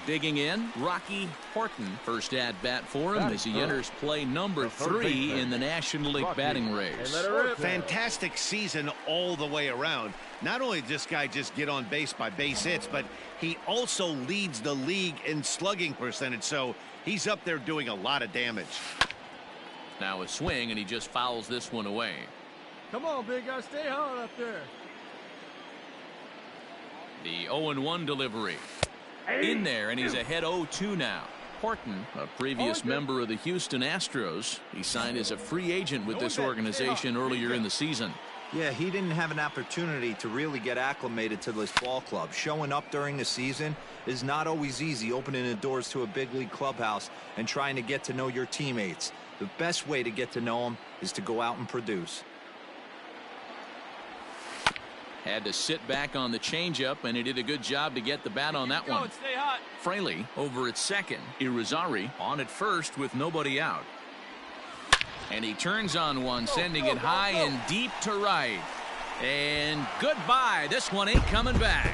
Digging in, Rocky Horton. First at bat for him as he enters play number 3 in the National League batting race. Fantastic season all the way around. Not only did this guy just get on base by base hits, but he also leads the league in slugging percentage, so he's up there doing a lot of damage. Now a swing, and he just fouls this one away. Come on, big guy, stay hard up there. The 0-1 delivery. In there, and he's ahead 0-2 now. Horton, a previous member of the Houston Astros. He signed as a free agent with this organization earlier in the season. Yeah, he didn't have an opportunity to really get acclimated to this ball club. Showing up during the season is not always easy, opening the doors to a big league clubhouse and trying to get to know your teammates. The best way to get to know them is to go out and produce. Had to sit back on the changeup, and he did a good job to get the bat on that one. Stay hot. Fraley over at second. Irizarry on at first with nobody out. And he turns on one, sending it high and deep to right. And goodbye. This one ain't coming back.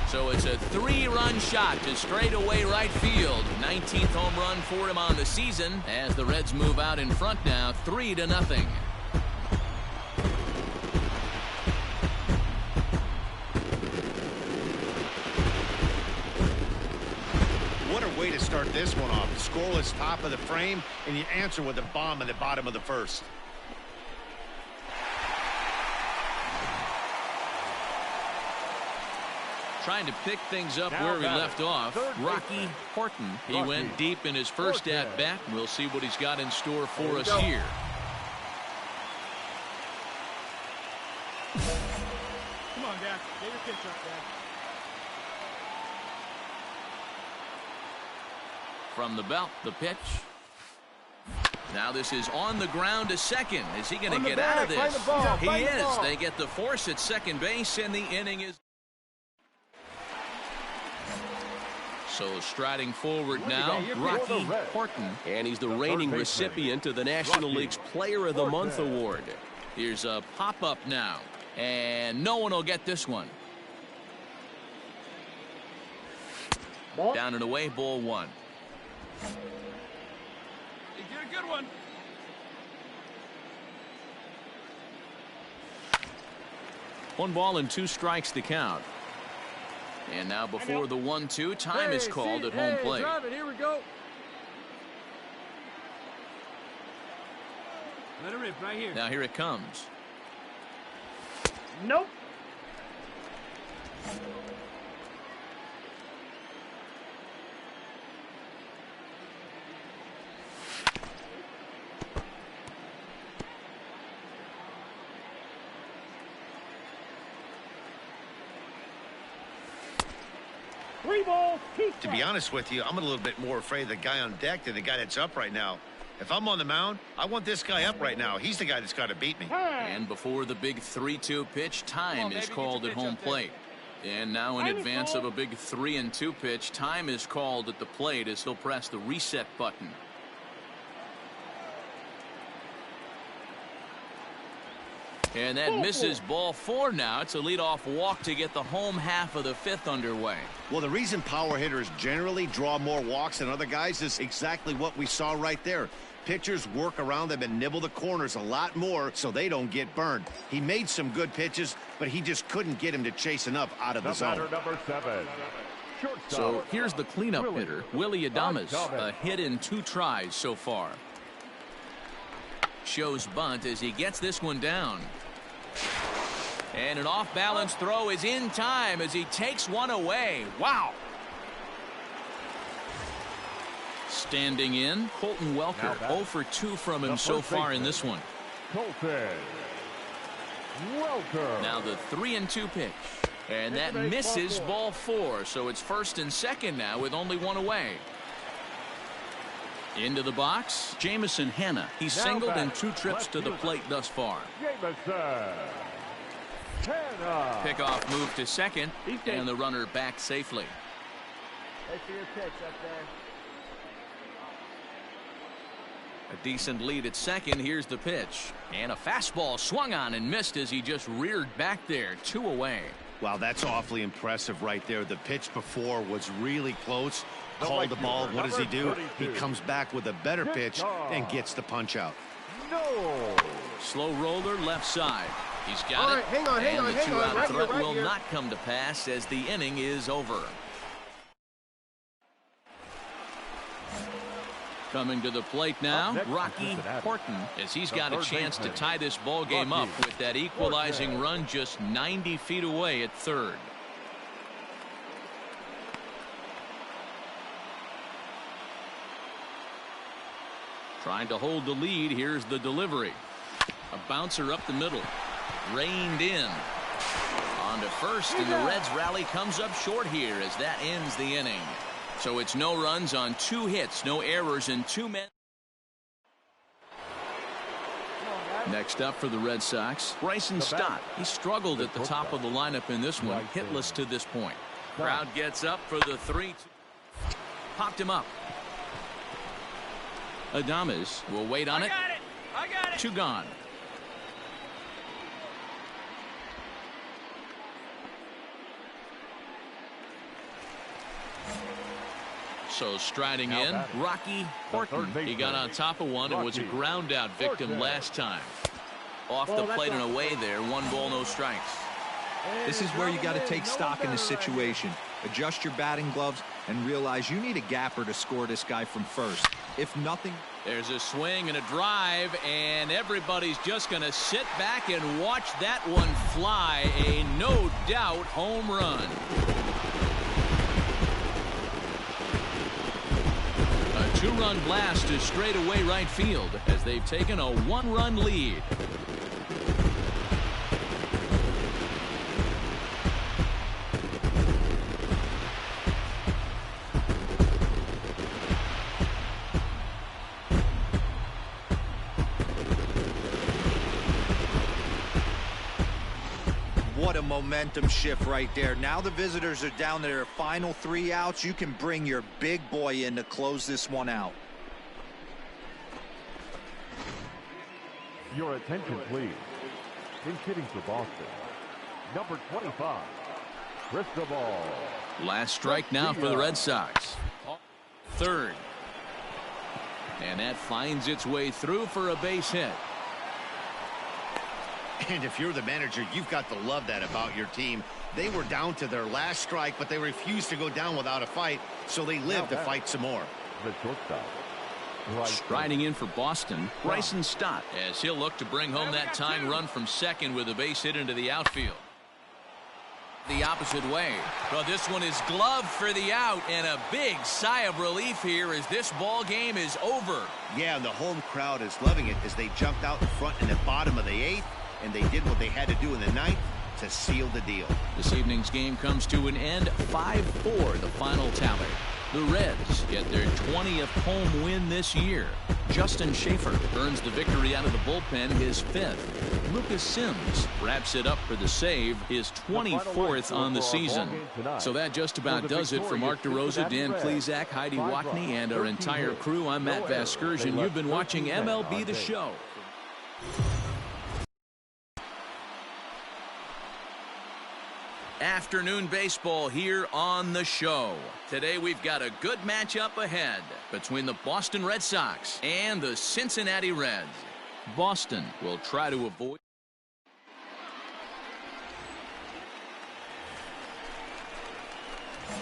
So it's a 3-run shot to straightaway right field. 19th home run for him on the season as the Reds move out in front now, 3-0. What a way to start this one off. Scoreless top of the frame, and you answer with a bomb in the bottom of the first. Trying to pick things up where he left off. Rocky Horton. He went deep in his first at-bat. We'll see what he's got in store for us here. Come on, Dad. Get your pitch up, Dad. From the belt, the pitch. Now this is on the ground to second. Is he going to get out of this? He is. They get the force at second base, and the inning is... So striding forward now, Rocky Horton. And he's the reigning recipient of the National League's Player of the Month award. Here's a pop-up now. And no one will get this one. Down and away, ball 1. You get a good one. One ball and 2 strikes to count. And now before the 1-2, time is called at home plate. Drive it. Here we go. Let it rip right here. Now here it comes. Nope. To be honest with you, I'm a little bit more afraid of the guy on deck than the guy that's up right now. If I'm on the mound, I want this guy up right now. He's the guy that's got to beat me. And before the big 3-2 pitch, time is called at home plate. And now in advance of a big 3-2 pitch, time is called at the plate as he'll press the reset button. And that misses ball 4 now. It's a leadoff walk to get the home half of the 5th underway. Well, the reason power hitters generally draw more walks than other guys is exactly what we saw right there. Pitchers work around them and nibble the corners a lot more so they don't get burned. He made some good pitches, but he just couldn't get him to chase enough out of the zone. Number 7. So here's the cleanup hitter, Willie Adames. A hit in 2 tries so far. Shows bunt as he gets this one down. And an off-balance throw is in time as he takes one away. Wow. Standing in, Colton Welker. 0 for 2 from him so far in this one. Colton Welker. Now the 3-2 pitch. And that misses ball 4. So it's first and second now with only 1 away. Into the box, Jamison Hanna. He's singled in 2 trips to the plate thus far. Pickoff move to second, and the runner back safely. Wait for your pitch up A decent lead at second. Here's the pitch. And a fastball swung on and missed as he just reared back there. 2 away. Wow, that's awfully impressive right there. The pitch before was really close. Called the ball. What does he do? He comes back with a better pitch and gets the punch out. No. Slow roller left side. He's got All it. right, hang on. And the Right two-out threat here, will not come to pass as the inning is over. Coming to the plate now, Rocky Horton, as he's got a chance to tie this ball game up with that equalizing run just 90 feet away at third. Trying to hold the lead. Here's the delivery. A bouncer up the middle. Reined in. On to first, and the Reds rally comes up short here as that ends the inning. So it's no runs on 2 hits, no errors, and 2 men. Next up for the Red Sox, Bryson Stott. He struggled at the top of the lineup in this one, hitless to this point. Crowd gets up for the 3-2. Popped him up. Adames will wait on it. I got it. 2 gone. So striding in, Rocky Horton. He got on top of one and was a ground out victim last time. Off the plate and away there. 1 ball, no strikes. This is where you got to take stock in the situation. Adjust your batting gloves and realize you need a gapper to score this guy from first. If nothing. There's a swing and a drive, and everybody's just going to sit back and watch that one fly. A no doubt home run. A 2-run blast to straightaway right field as they've taken a 1-run lead. What a momentum shift right there. Now the visitors are down to their final 3 outs. You can bring your big boy in to close this one out. Your attention, please. In hitting for Boston, number 25, Cristobal. Last strike now for the Red Sox. Third. And that finds its way through for a base hit. And if you're the manager, you've got to love that about your team. They were down to their last strike, but they refused to go down without a fight, so they lived to fight some more. The shortstop. Striding in for Boston, Bryson Stott, as he'll look to bring home that tying run from second with a base hit into the outfield. The opposite way. Well, this one is gloved for the out, and a big sigh of relief here as this ball game is over. Yeah, and the home crowd is loving it as they jumped out in front in the bottom of the 8th, and they did what they had to do in the 9th to seal the deal. This evening's game comes to an end, 5-4 the final tally. The Reds get their 20th home win this year. Justin Schaefer earns the victory out of the bullpen, his 5th. Lucas Sims wraps it up for the save, his 24th on the season. So that just about does it for Mark DeRosa, Dan Plesac, Heidi Wackney, and our entire crew. I'm Matt Vasgersian. You've been watching MLB The Show. Afternoon baseball here on the show. Today we've got a good matchup ahead between the Boston Red Sox and the Cincinnati Reds. Boston will try to avoid.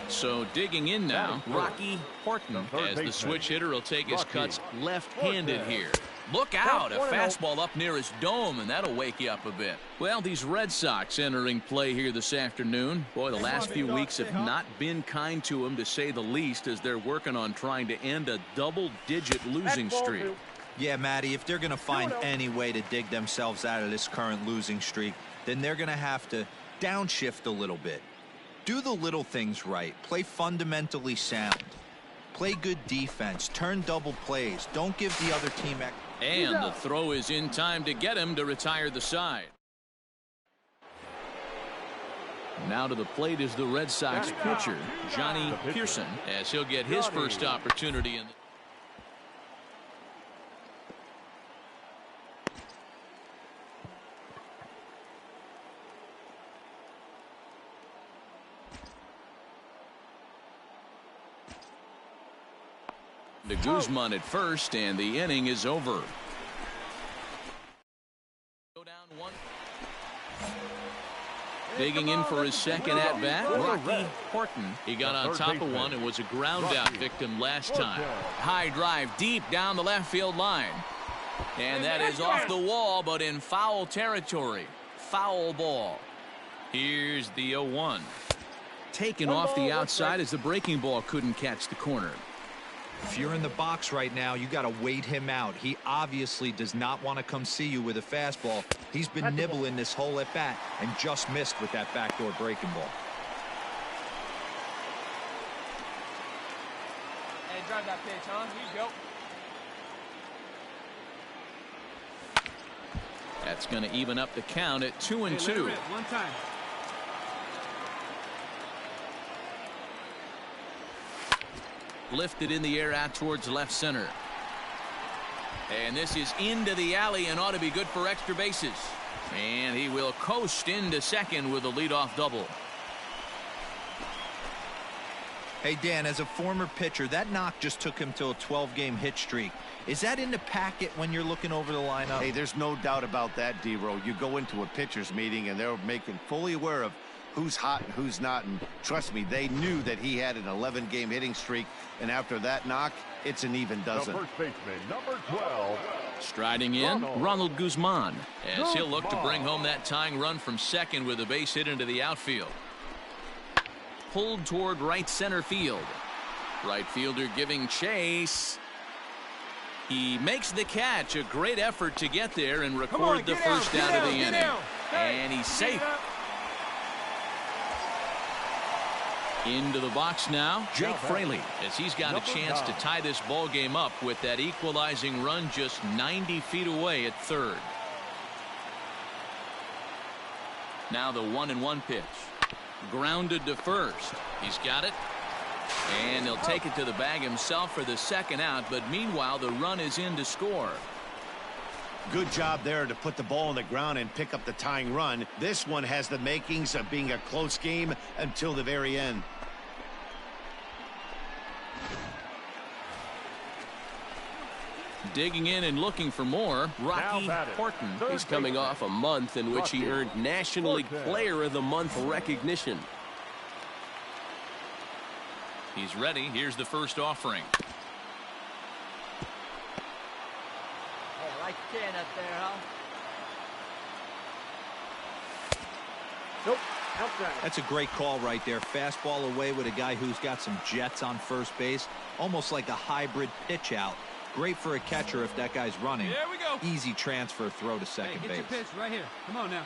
So digging in now, Rocky Horton, as the switch hitter will take his cuts left-handed here. Look out, a fastball up near his dome, and that'll wake you up a bit. Well, these Red Sox entering play here this afternoon. Boy, the last few weeks have not been kind to them, to say the least, as they're working on trying to end a double-digit losing streak. Yeah, Matty, if they're going to find any way to dig themselves out of this current losing streak, then they're going to have to downshift a little bit. Do the little things right. Play fundamentally sound. Play good defense. Turn double plays. Don't give the other team. And the throw is in time to get him to retire the side. Now to the plate is the Red Sox pitcher, Johnny Pearson, as he'll get his first opportunity in the To Guzman at first, and the inning is over. Go down one. Digging in for his second at-bat, Rocky Horton. He got on top of one and was a ground-out victim last time. High drive deep down the left field line. And that is off the wall, but in foul territory. Foul ball. Here's the 0-1. Taken off the outside as the breaking ball couldn't catch the corner. If you're in the box right now, you got to wait him out. He obviously does not want to come see you with a fastball. He's been nibbling this whole at bat and just missed with that backdoor breaking ball. Hey, drive that pitch, huh? Here you go. That's going to even up the count at 2-2. One time. Lifted in the air out towards left center. And this is into the alley and ought to be good for extra bases. And he will coast into second with a leadoff double. Hey, Dan, as a former pitcher, that knock just took him to a 12-game hit streak. Is that in the packet when you're looking over the lineup? Hey, there's no doubt about that, D-Row. You go into a pitcher's meeting, and they're making fully aware of who's hot and who's not. And trust me, they knew that he had an 11-game hitting streak. And after that knock, it's an even dozen. The first baseman, number 12. Striding in, Ronald Guzman, as he'll look to bring home that tying run from second with a base hit into the outfield. Pulled toward right center field. Right fielder giving chase. He makes the catch. A great effort to get there and record the first out of the inning. And he's safe. Into the box now, Jake Fraley, as he's got a chance to tie this ball game up with that equalizing run just 90 feet away at third. Now the 1-1 pitch. Grounded to first. He's got it. And he'll take it to the bag himself for the second out, but meanwhile the run is in to score. Good job there to put the ball on the ground and pick up the tying run. This one has the makings of being a close game until the very end. Digging in and looking for more, Rocky Horton. He's coming off a month in which he earned National League Player of the Month recognition. He's ready. Here's the first offering. Like 10 up there, huh? Nope. Outside. That's a great call right there. Fastball away with a guy who's got some jets on first base. Almost like a hybrid pitch out. Great for a catcher if that guy's running. There we go. Easy transfer throw to second base. Get your pitch right here. Come on now.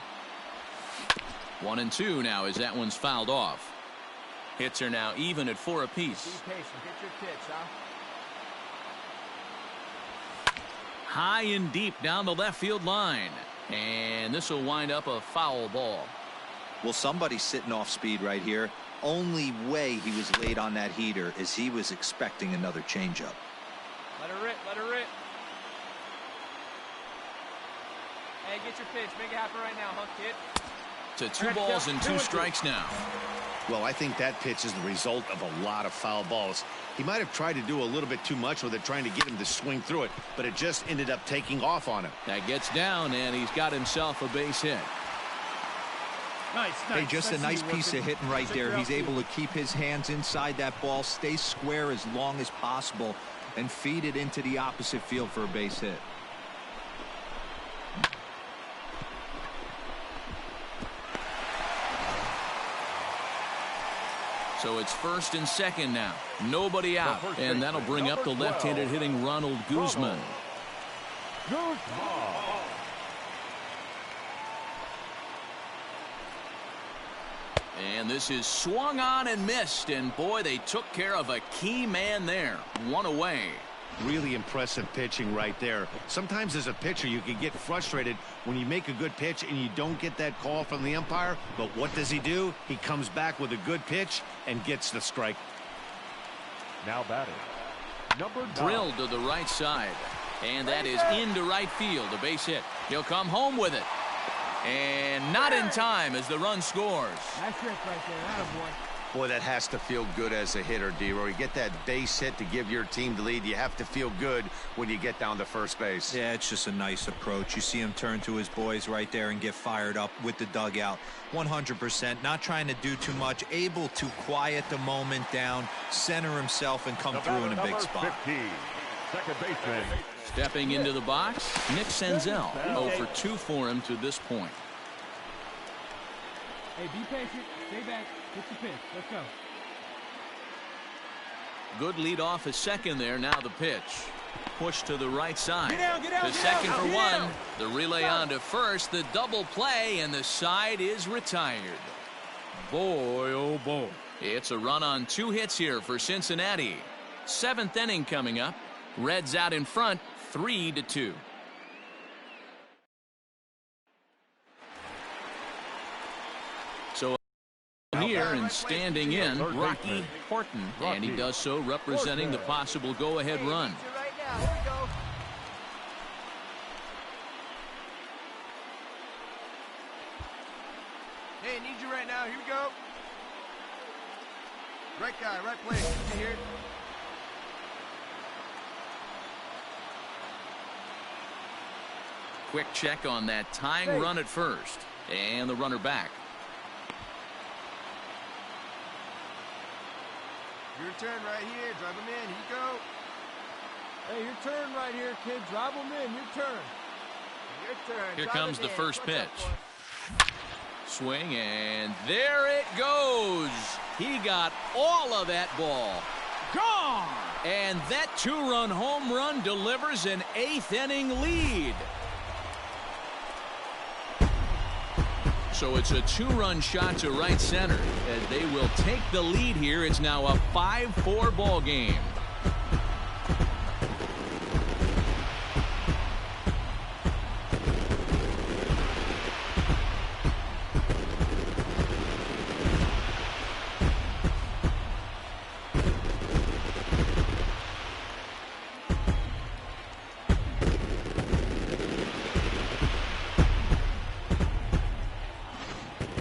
1-2 now as that one's fouled off. Hits are now even at 4 apiece. Be patient. Get your pitch, huh? High and deep down the left field line. And this will wind up a foul ball. Well, somebody's sitting off speed right here. Only way he was late on that heater is he was expecting another changeup. Let her rip. Let her rip. Hey, get your pitch. Make it happen right now, huh, kid? To 2 balls and 2 strikes now. Well, I think that pitch is the result of a lot of foul balls. He might have tried to do a little bit too much with it, trying to get him to swing through it, but it just ended up taking off on him. That gets down, and he's got himself a base hit. Nice. Hey, just a nice piece of hitting right there. He's able to keep his hands inside that ball, stay square as long as possible, and feed it into the opposite field for a base hit. So it's first and second now. Nobody out. And that'll bring up the left-handed hitting Ronald Guzman. And this is swung on and missed. And boy, they took care of a key man there. 1 away. Really impressive pitching right there. Sometimes as a pitcher you can get frustrated when you make a good pitch and you don't get that call from the umpire. But what does he do? He comes back with a good pitch and gets the strike. Now batting, number 9. Drilled to the right side. And that is into right field. A base hit. He'll come home with it. And not in time as the run scores. Nice rip right there. Attaboy. Boy, that has to feel good as a hitter, D-Roy. You get that base hit to give your team the lead. You have to feel good when you get down to first base. Yeah, it's just a nice approach. You see him turn to his boys right there and get fired up with the dugout. 100%, not trying to do too much, able to quiet the moment down, center himself, and come through in a big spot. 15, second baseman. Stepping into the box, Nick Senzel. 0 for 2 for him to this point. Hey, be patient. Stay back. Get the pitch. Let's go. Good lead off at second there. Now the pitch. Push to the right side. Get down, to second for one. The relay on to first. The double play, and the side is retired. Boy, oh boy. It's a run on 2 hits here for Cincinnati. 7th inning coming up. Reds out in front, 3-2. So here and standing in, Rocky Horton, and he does so representing the possible go-ahead run. Hey, need you right now. Here we go. Right guy, right place. You hear it? Quick check on that tying run at first, and the runner back. Your turn right here. Drive him in. Here you go. Hey, your turn right here, kid. Drive them in. Your turn. Your turn. Here Drive comes him the in. first Watch out, pitch. boy. Swing, and there it goes. He got all of that ball. Gone! And that 2-run home run delivers an 8th inning lead. So it's a 2-run shot to right center, and they will take the lead here. It's now a 5-4 ball game.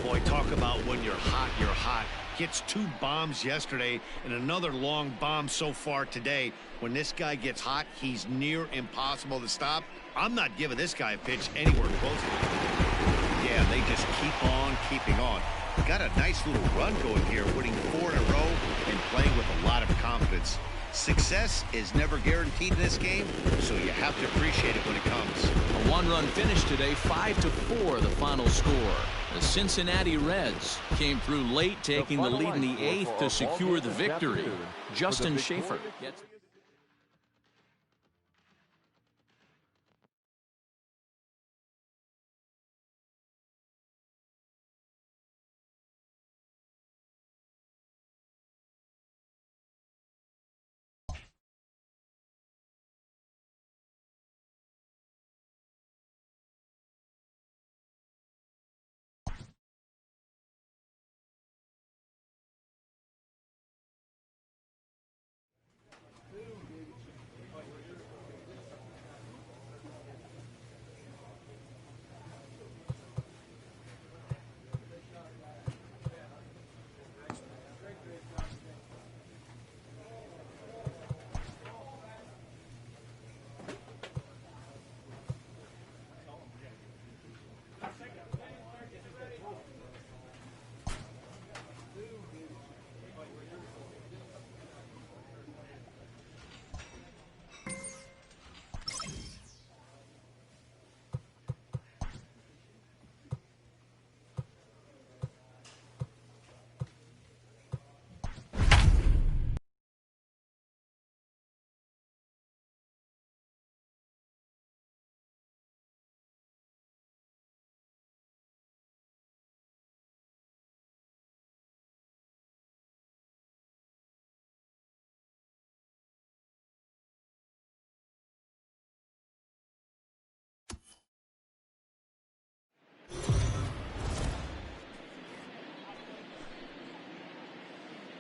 Boy, talk about when you're hot, you're hot. Gets 2 bombs yesterday and another long bomb so far today. When this guy gets hot, he's near impossible to stop. I'm not giving this guy a pitch anywhere close. Yeah, they just keep on keeping on. Got a nice little run going here, winning 4 in a row and playing with a lot of confidence. Success is never guaranteed in this game, so you have to appreciate it when it comes. A 1-run finish today, 5-4 the final score. The Cincinnati Reds came through late, taking the lead in the 8th to secure the victory. Justin Schaefer gets...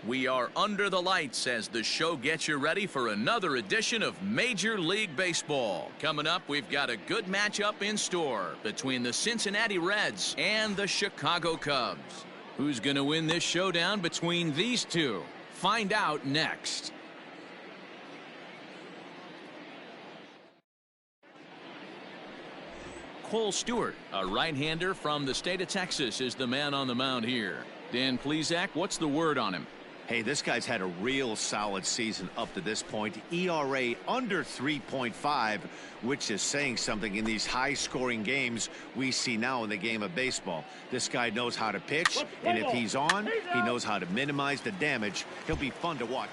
We are under the lights as the show gets you ready for another edition of Major League Baseball. Coming up, we've got a good matchup in store between the Cincinnati Reds and the Chicago Cubs. Who's going to win this showdown between these two? Find out next. Cole Stewart, a right-hander from the state of Texas, is the man on the mound here. Dan Plesac, what's the word on him? Hey, this guy's had a real solid season up to this point. ERA under 3.5, which is saying something in these high-scoring games we see now in the game of baseball. This guy knows how to pitch, and if he's on, he knows how to minimize the damage. He'll be fun to watch.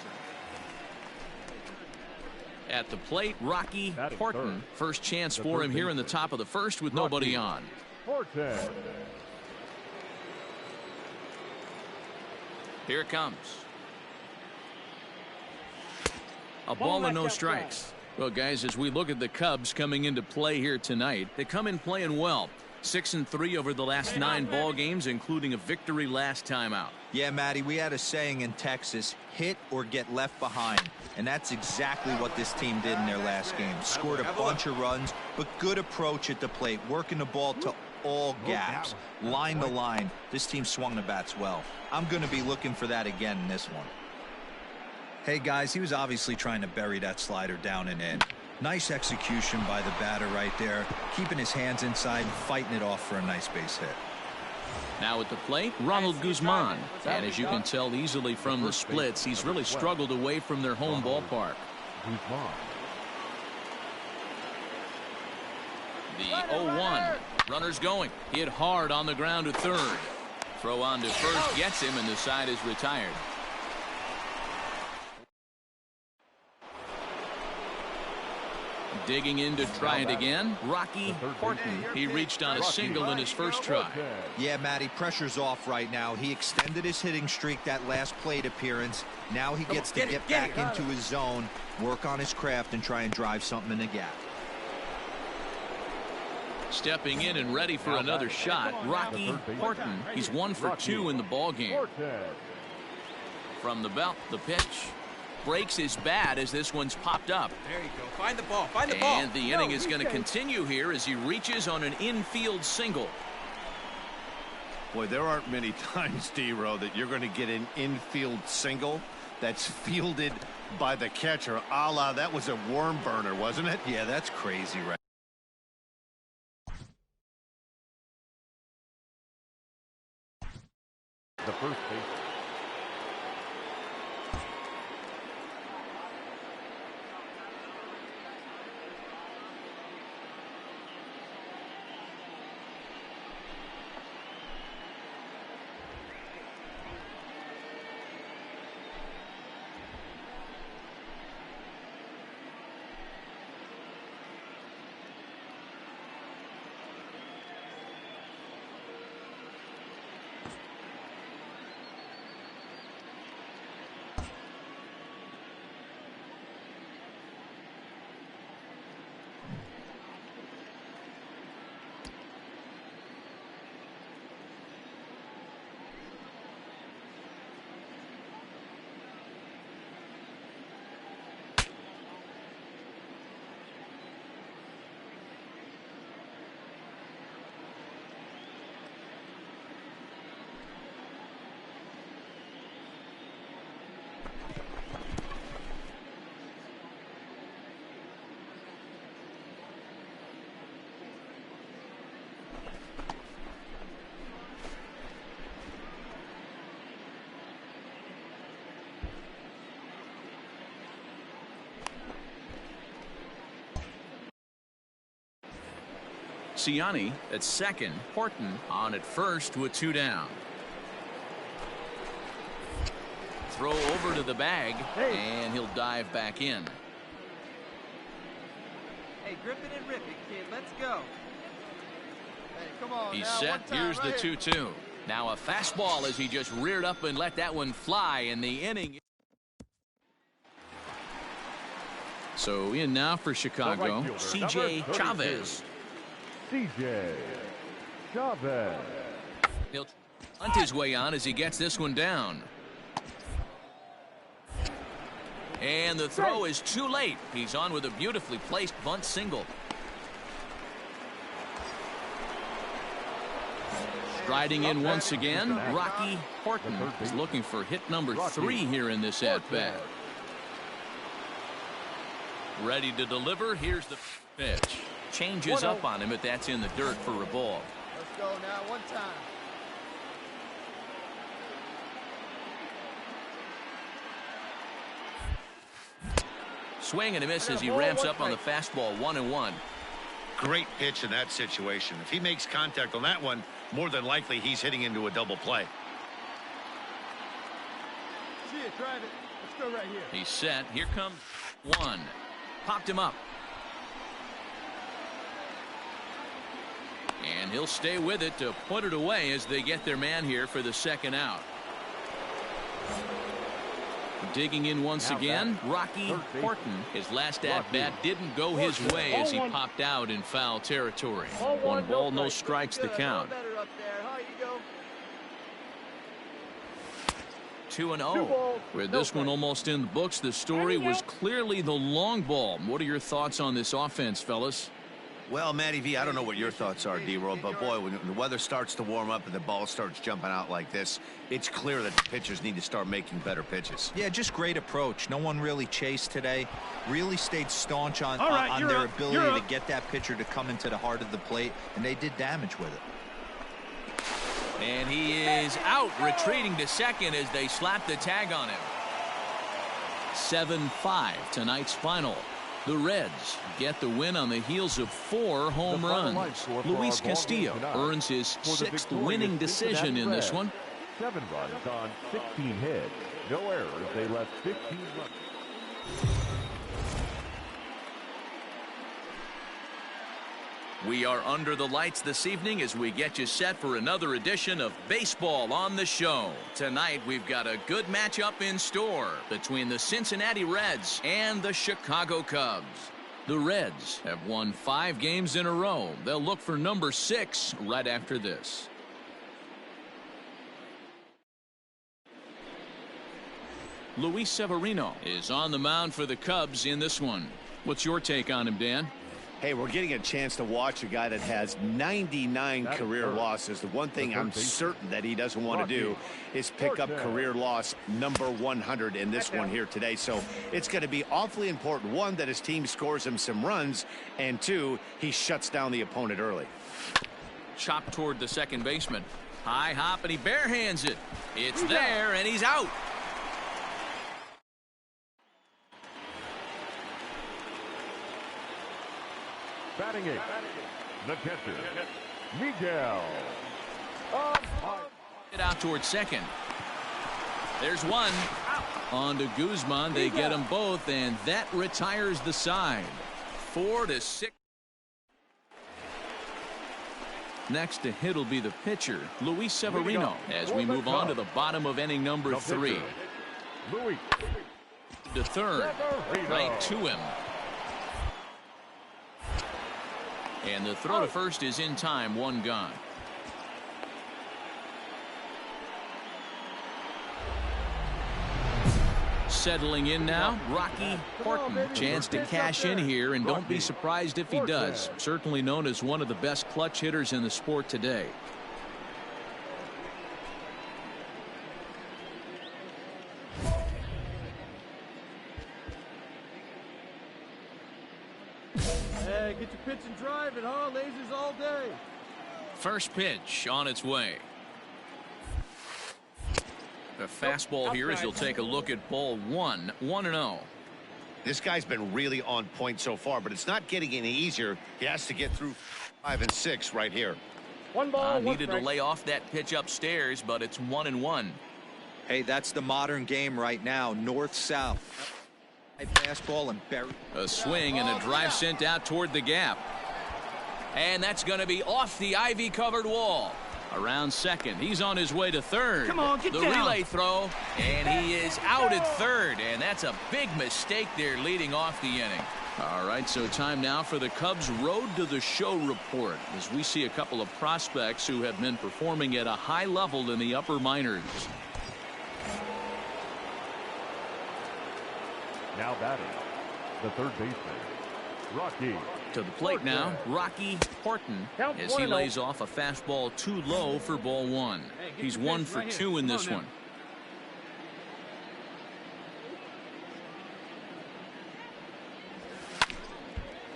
At the plate, Rocky Horton. First chance for him here in the top of the first with nobody on. Here it comes. A ball and no strikes. Well, guys, as we look at the Cubs coming into play here tonight, they come in playing well. 6-3 over the last 9 ball games, including a victory last time out. Yeah, Matty, we had a saying in Texas, hit or get left behind. And that's exactly what this team did in their last game. Scored a bunch of runs, but good approach at the plate, working the ball to all gaps, line to line. This team swung the bats well. I'm going to be looking for that again in this one. Hey, guys, he was obviously trying to bury that slider down and in. Nice execution by the batter right there, keeping his hands inside and fighting it off for a nice base hit. Now at the plate, Ronald Guzman. And as you can tell easily from the splits, he's really struggled away from their home ballpark. The 0-1. Runners going. Hit hard on the ground to third. Throw on to first gets him, and the side is retired. Digging in to try it again, Rocky Horton. He reached on a single in his first try. Yeah, Matty, pressure's off right now. He extended his hitting streak that last plate appearance. Now he gets to get back into his zone, work on his craft, and try and drive something in the gap. Stepping in and ready for another shot, Rocky Horton. He's 1 for 2 in the ball game. From the belt, the pitch. Breaks his bat as this one's popped up. There you go. Find the ball. Find the ball. And the inning is going to continue here as he reaches on an infield single. Boy, there aren't many times, D-Row, that you're going to get an infield single that's fielded by the catcher. A la, that was a worm burner, wasn't it? Yeah, that's crazy, right? The first base. Ciani at second. Horton on at first with 2 down. Throw over to the bag, and he'll dive back in. Hey, grip it and rip it, kid. Let's go. Hey, come on. He's now, set. one time, Here's right the 2-2. Now a fastball as he just reared up and let that one fly in the inning. So in now for Chicago, C.J. Chavez. C.J. Chavez. He'll hunt his way on as he gets this one down. And the throw is too late. He's on with a beautifully placed bunt single. Striding in once again, Rocky Horton is looking for hit number 3 here in this at-bat. Ready to deliver. Here's the pitch. Changes up on him, but that's in the dirt for a ball. Let's go now, one time. Swing and a miss as he ramps up on the fastball. 1-1. Great pitch in that situation. If he makes contact on that one, more than likely he's hitting into a double play. See it, drive it. Let's go right here. He's set. Here comes 1. Popped him up. And he'll stay with it to put it away as they get their man here for the second out. Digging in once again, Rocky Horton. His last at-bat didn't go his way as he popped out in foul territory. 1 ball, no strikes the count. 2-0. With this one almost in the books, the story was clearly the long ball. What are your thoughts on this offense, fellas? Well, Matty V, I don't know what your thoughts are, D-Roll, but boy, when the weather starts to warm up and the ball starts jumping out like this, it's clear that the pitchers need to start making better pitches. Yeah, just great approach. No one really chased today. Really stayed staunch on their ability to get that pitcher to come into the heart of the plate, and they did damage with it. And he is out, retreating to second as they slap the tag on him. 7-5, tonight's final. The Reds get the win on the heels of 4 home runs. Luis Castillo earns his 6th winning decision in this one. 7 runs on 16 hits. No errors. They left 15 runs. We are under the lights this evening as we get you set for another edition of Baseball on the Show. Tonight we've got a good matchup in store between the Cincinnati Reds and the Chicago Cubs. The Reds have won 5 games in a row. They'll look for number 6 right after this. Luis Severino is on the mound for the Cubs in this one. What's your take on him, Dan? Hey, we're getting a chance to watch a guy that has 99 career losses. The one thing I'm certain that he doesn't want to do is pick up career loss number 100 in this one here today. So it's going to be awfully important, 1, that his team scores him some runs, and 2, he shuts down the opponent early. Chop toward the second baseman. High hop, and he barehands it. It's there, and he's out. Batting 8, the catcher, Miguel. Get out towards second. There's 1. On to Guzman. They get them both, and that retires the side. 4-6. Next to hit will be the pitcher, Luis Severino, as we move on to the bottom of inning number 3. To third, right to him. And the throw to first is in time. 1 gone. Settling in now, Rocky Horton. Chance to cash in here, and don't be surprised if he does. Certainly known as one of the best clutch hitters in the sport today. Hey, get your pitch and drive it, huh? Lasers all day. First pitch on its way. The fastball here as he'll take a look at ball 1. 1-0. This guy's been really on point so far, but it's not getting any easier. He has to get through 5 and 6 right here. 1 ball, 1 needed to strike. lay off that pitch upstairs, but it's 1-1. Hey, that's the modern game right now. North-south. Fastball and bury. A swing and a drive sent out toward the gap. And that's going to be off the ivy-covered wall. Around second. He's on his way to third. Come on, get the down. Relay throw, and he is out at third, and that's a big mistake there leading off the inning. All right, so time now for the Cubs' Road to the Show report as we see a couple of prospects who have been performing at a high level in the upper minors. Now batting, the third baseman, Rocky. To the plate now, Rocky Horton, as he lays off a fastball too low for ball one. He's 1 for 2 in this one.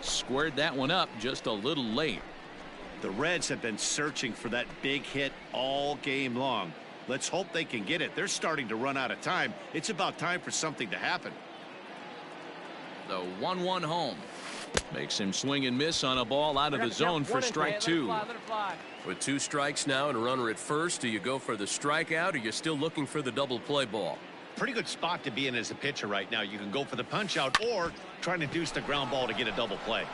Squared that one up just a little late. The Reds have been searching for that big hit all game long. Let's hope they can get it. They're starting to run out of time. It's about time for something to happen. The 1-1 home. Makes him swing and miss on a ball out of the zone for strike two. With 2 strikes now and a runner at first, do you go for the strikeout or you're still looking for the double play ball? Pretty good spot to be in as a pitcher right now. You can go for the punch out or try to induce the ground ball to get a double play.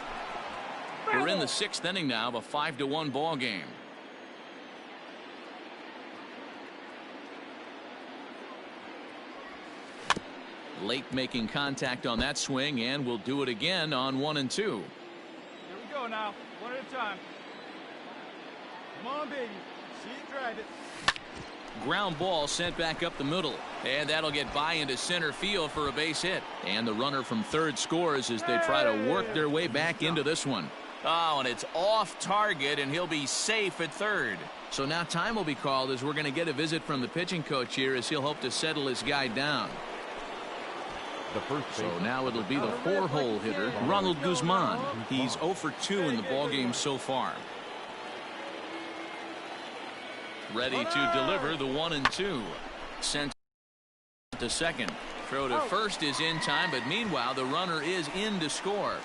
We're in the 6th inning now of a 5-1 ball game. Late making contact on that swing, and we'll do it again on 1 and 2. Here we go now. One at a time. Come on, baby. See it, drive it. Ground ball sent back up the middle, and that'll get by into center field for a base hit. And the runner from third scores as they try to work their way back into this one. Oh, and it's off target, and he'll be safe at third. So now time will be called as we're going to get a visit from the pitching coach here as he'll hope to settle his guy down. So now it'll be the 4-hole hitter, Ronald Guzman. He's 0 for 2 in the ballgame so far. Ready to deliver the 1 and 2. Sent to second. Throw to first is in time, but meanwhile the runner is in to score.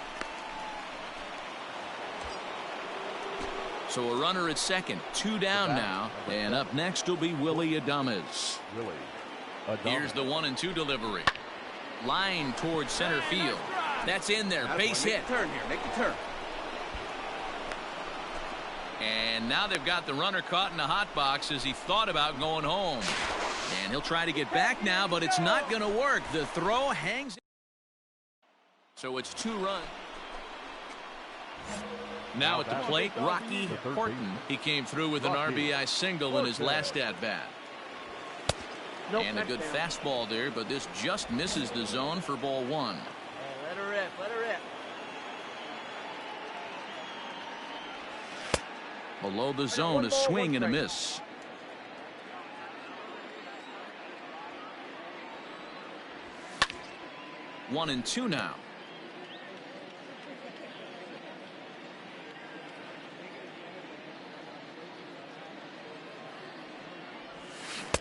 So a runner at second, 2 down now, and up next will be Willie Adames. Here's the 1 and 2 delivery. Line towards center field. That's in there. Base hit. Make a turn here. Make a turn. And now they've got the runner caught in the hot box as he thought about going home. And he'll try to get back now, but it's not going to work. The throw hangs. So it's 2 runs. Now at the plate, Rocky Horton. He came through with an RBI single in his last at-bat. And a good fastball there, but this just misses the zone for ball 1. Hey, let her rip. Let her rip. Below the zone, a swing and a miss. One and 2 now.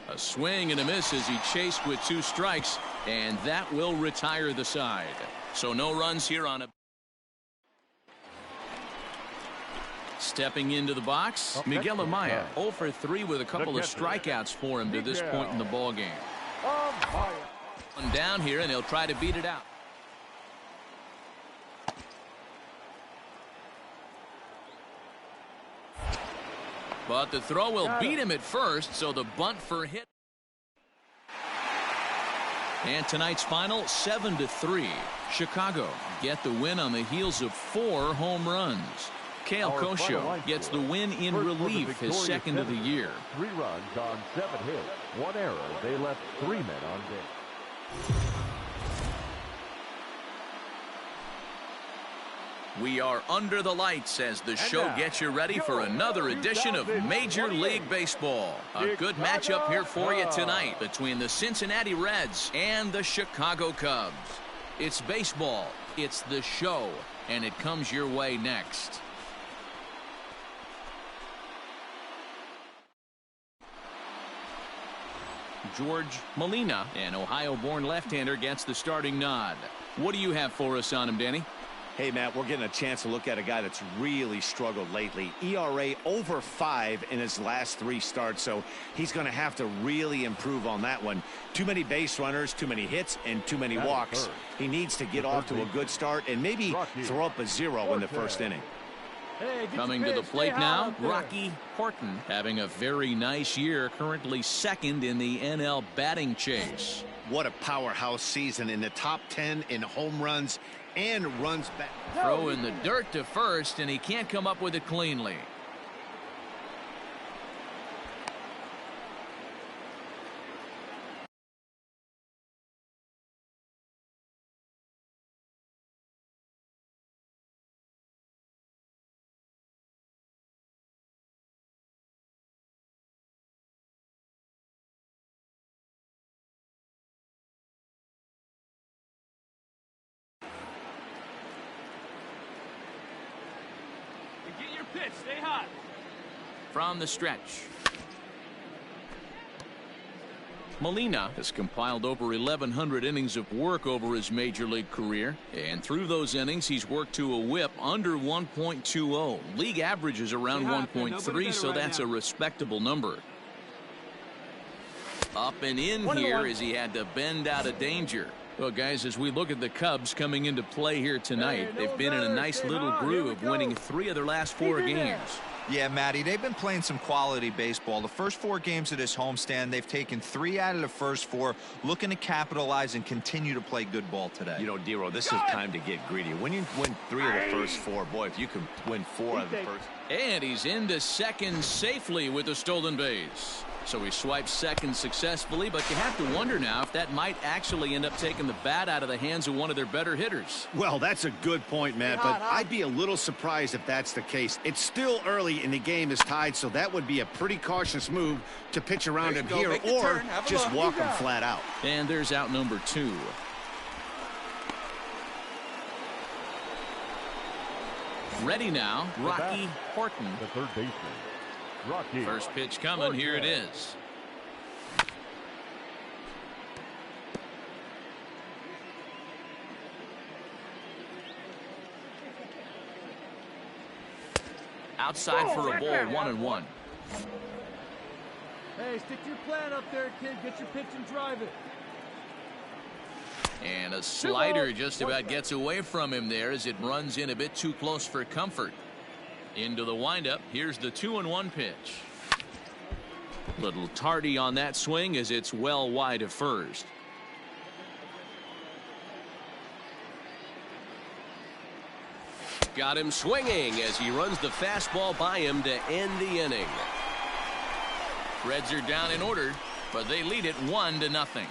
A swing and a miss as he chased with 2 strikes, and that will retire the side. So no runs here on a. Stepping into the box, Miguel Amaya, 0 for 3 with a couple of strikeouts for him to this point in the ball game. One down here, and he'll try to beat it out. But the throw will beat him at first, so the bunt for a hit. And tonight's final, 7-3. Chicago get the win on the heels of 4 home runs. Kale Kosho gets the win in relief, his second of the year. 3 runs on 7 hits, 1 error. They left 3 men on base. We are under the lights as the show gets you ready for another edition of Major League Baseball. A good matchup here for you tonight between the Cincinnati Reds and the Chicago Cubs. It's baseball, it's the show, and it comes your way next. George Molina, an Ohio-born left-hander, gets the starting nod. What do you have for us on him, Danny? Hey, Matt, we're getting a chance to look at a guy that's really struggled lately. ERA over 5 in his last 3 starts, so he's going to have to really improve on that one. Too many base runners, too many hits, and too many walks. He needs to get off to a good start and maybe throw up a 0 in the first inning. Coming to the plate now, Rocky Horton, having a very nice year, currently second in the NL batting chase. What a powerhouse season, in the top 10 in home runs and runs back. Throw in the dirt to first, and he can't come up with it cleanly. Pitch, stay hot. From the stretch. Molina has compiled over 1,100 innings of work over his major league career, and through those innings he's worked to a whip under 1.20. League average is around 1.3, so that's a respectable number. Up and in here as he had to bend out of danger. Well, guys, as we look at the Cubs coming into play here tonight, they've been in a nice little groove, winning 3 of their last 4 games. Yeah, Matty, they've been playing some quality baseball. The first 4 games of this homestand, they've taken 3 out of the first 4, looking to capitalize and continue to play good ball today. You know, Dero, this is time to get greedy. When you win 3 of the first 4, boy, if you can win 4 of the first. And he's into second safely with the stolen base. So he swipes second successfully, but you have to wonder now if that might actually end up taking the bat out of the hands of one of their better hitters. Well, that's a good point, Matt, but I'd be a little surprised if that's the case. It's still early and the game is tied, so that would be a pretty cautious move to pitch around him here or just walk him flat out. And there's out number 2. Ready now, Rocky Horton. The third baseman, Rocky. First pitch coming. Here it is. Outside for a ball, 1-1. Hey, stick to your plan up there, kid. Get your pitch and drive it. And a slider just about gets away from him there as it runs in a bit too close for comfort. Into the windup. Here's the 2-1 pitch. Little tardy on that swing as it's well wide of first. Got him swinging as he runs the fastball by him to end the inning. Reds are down in order, but they lead it 1-0.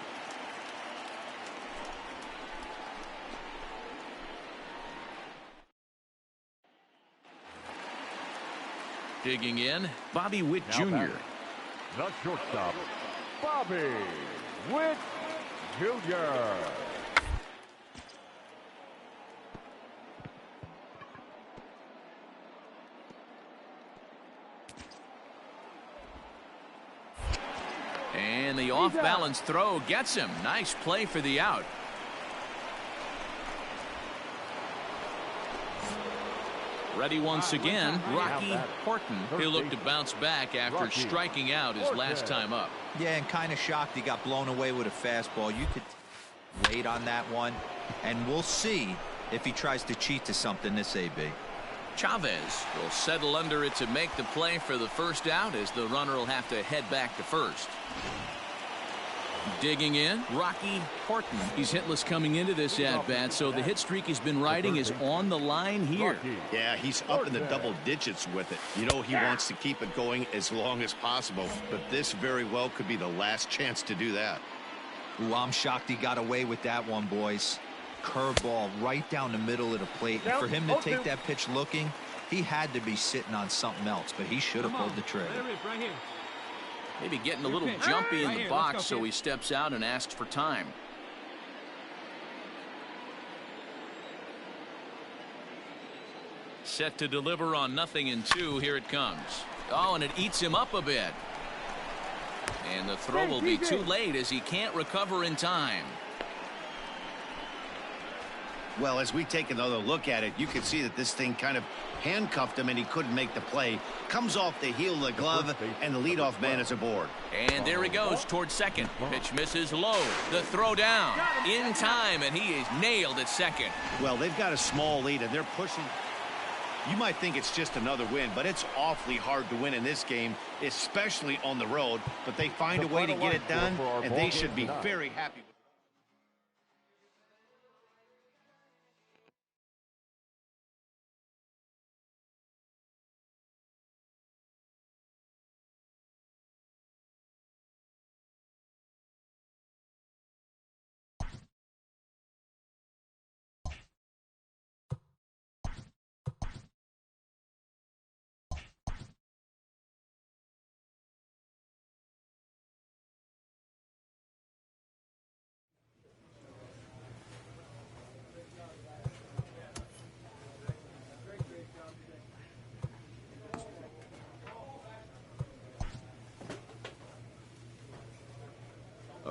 Digging in, Bobby Witt Jr. The shortstop, Bobby Witt Jr. And the off-balance throw gets him. Nice play for the out. Ready once again, Rocky Horton. He'll look to bounce back after striking out his last time up. Yeah, and kind of shocked he got blown away with a fastball. You could wait on that one, and we'll see if he tries to cheat to something this AB. Chavez will settle under it to make the play for the first out as the runner will have to head back to first. Digging in, Rocky Horton. He's hitless coming into this at-bat, so the hit streak he's been riding is on the line here. Yeah, he's up in the double digits with it. You know, he wants to keep it going as long as possible, but this very well could be the last chance to do that. Ooh, I'm shocked he got away with that one, boys. Curveball right down the middle of the plate. And for him to take that pitch looking, he had to be sitting on something else, but he should have pulled the trigger. Right here. Maybe getting a little jumpy in the box, so he steps out and asks for time. Set to deliver on 0-2. Here it comes. Oh, and it eats him up a bit. And the throw will be too late as he can't recover in time. Well, as we take another look at it, you can see that this thing kind of handcuffed him and he couldn't make the play. Comes off the heel of the glove, and the leadoff man is aboard. And there he goes towards second. Pitch misses low. The throw down in time, and he is nailed at second. Well, they've got a small lead, and they're pushing. You might think it's just another win, but it's awfully hard to win in this game, especially on the road. But they find a way to get it done, and they should be very happy with it.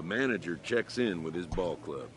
A manager checks in with his ball club.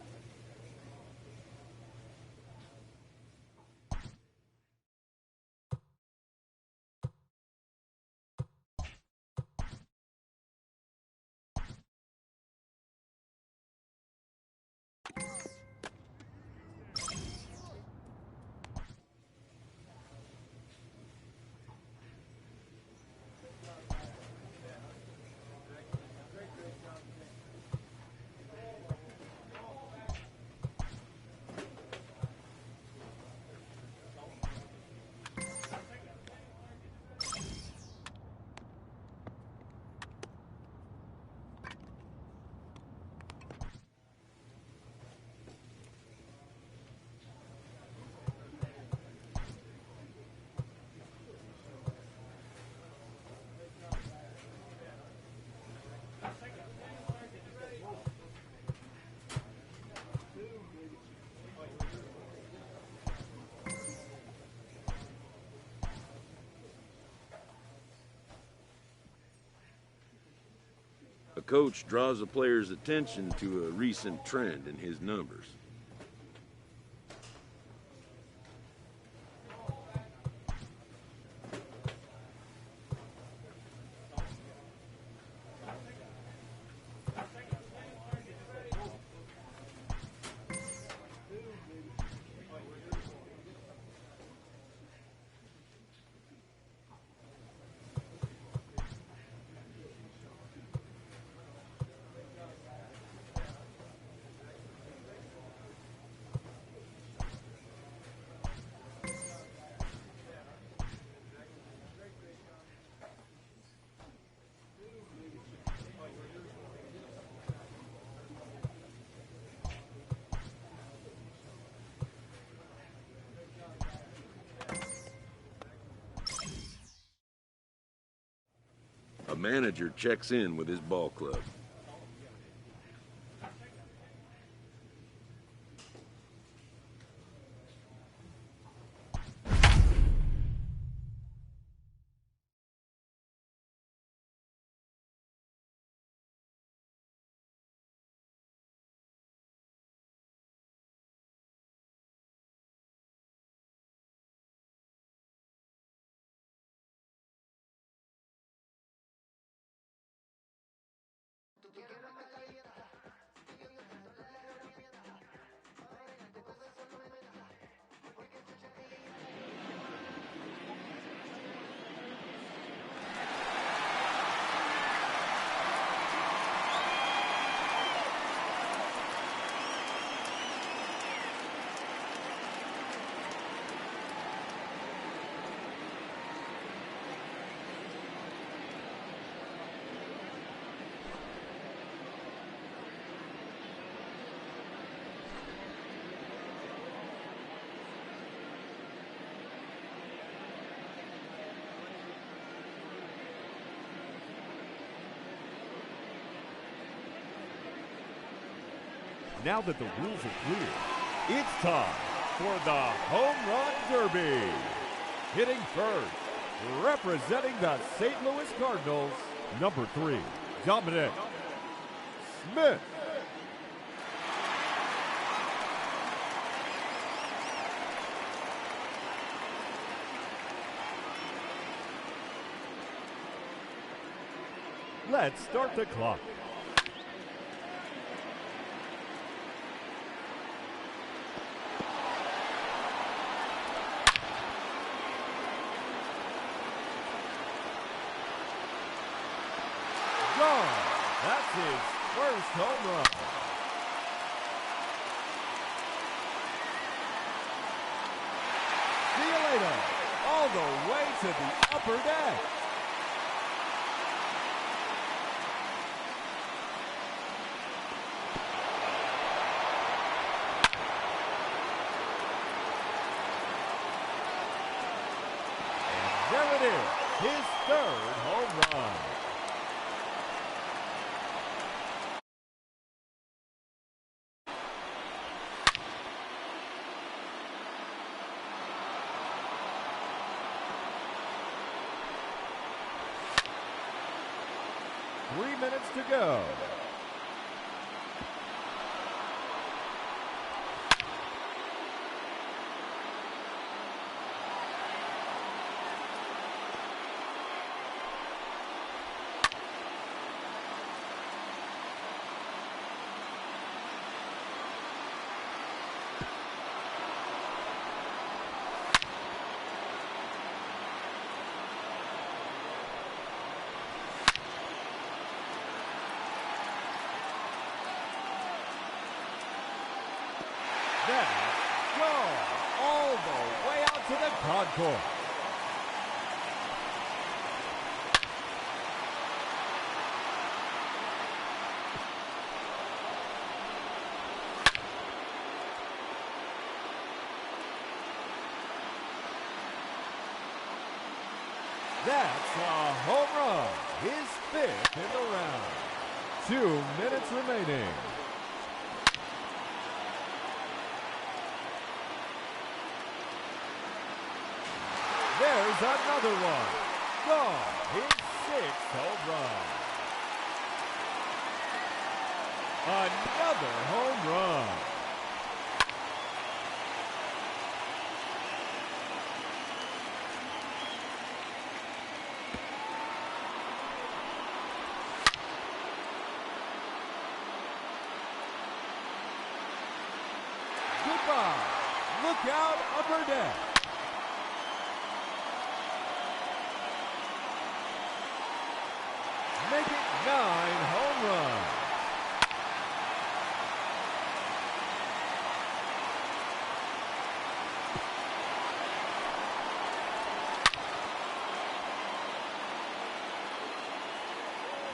A coach draws a player's attention to a recent trend in his numbers. A manager checks in with his ball club. Now that the rules are clear, it's time for the Home Run Derby. Hitting first, representing the St. Louis Cardinals, number 3, Dominic Smith. Let's start the clock. That's his first home run. See you later. All the way to the upper deck. And there it is, his third home run. Minutes to go. to the concourse. That's a home run, his 5th in the round. 2 minutes remaining. There's another one. Gone, his 6th home run. Another home run. Goodbye. Look out, upper deck. Make it 9 home runs.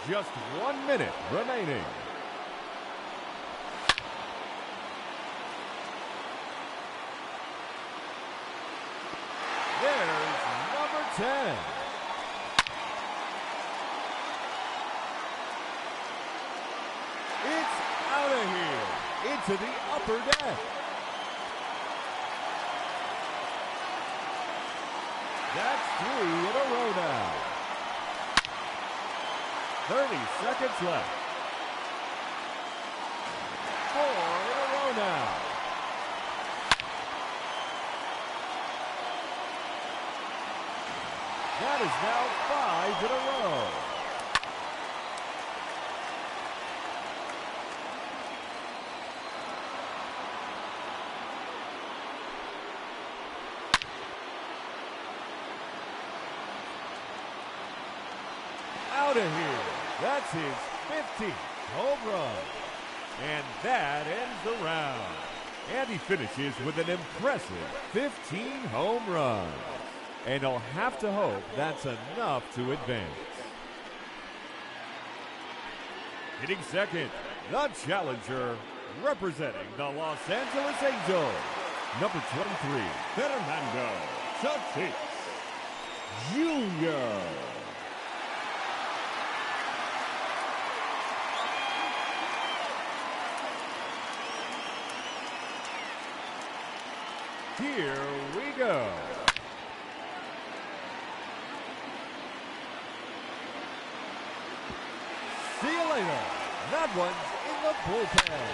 Just 1 minute remaining. There's number 10. It's out of here into the upper deck. That's 3 in a row now. 30 seconds left. 4 in a row now. That is now 5 in a row. Out of here. That's his 15th home run. And that ends the round. And he finishes with an impressive 15 home runs. And he'll have to hope that's enough to advance. Hitting second, the challenger, representing the Los Angeles Angels, number 23, Fernando Tatis Jr. Here we go. See you later. That one's in the bullpen.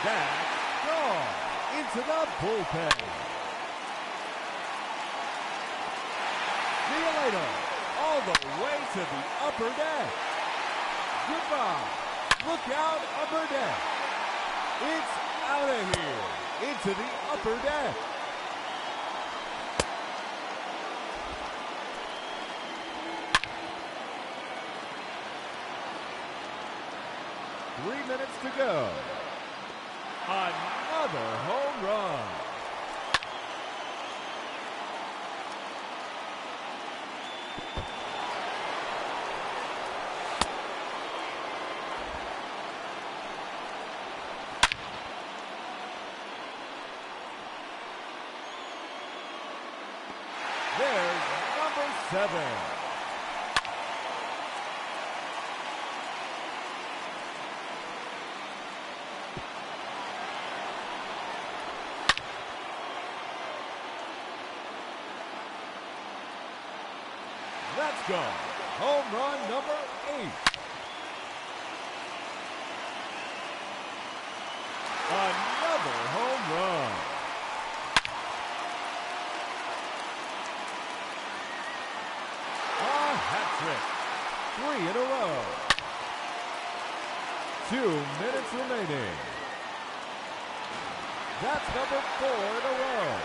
That's gone into the bullpen. See you later. All the way to the upper deck. Goodbye. Look out, upper deck. It's out of here into the upper deck. Three minutes to go. Another home run. There's number 7. Let's go. Home run number 8. Another home run. A hat trick. 3 in a row. 2 minutes remaining. That's number 4 in a row.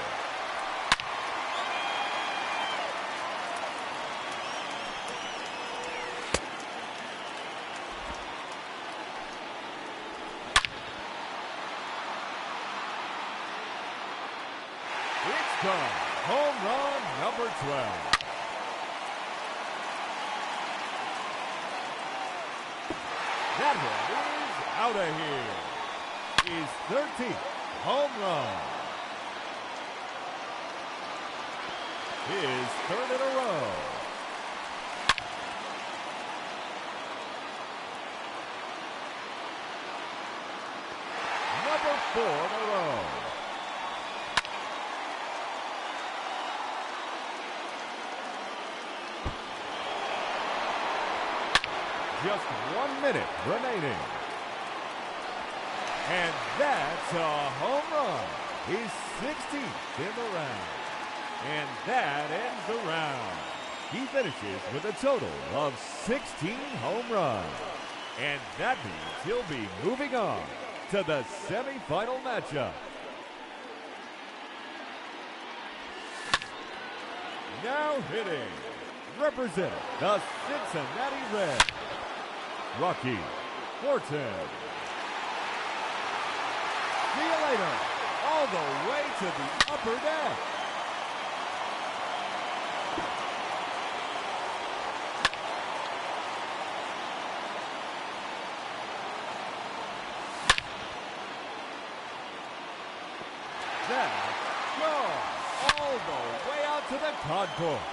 come home run number 12. That one is out of here. His 13th home run. His third in a row. Number 4 in a row. Just 1 minute remaining. And that's a home run. He's 16th in the round. And that ends the round. He finishes with a total of 16 home runs. And that means he'll be moving on to the semifinal matchup. Now hitting, representing the Cincinnati Reds, Rocky Horton. See you later, all the way to the upper deck. That's gone all the way out to the concourse.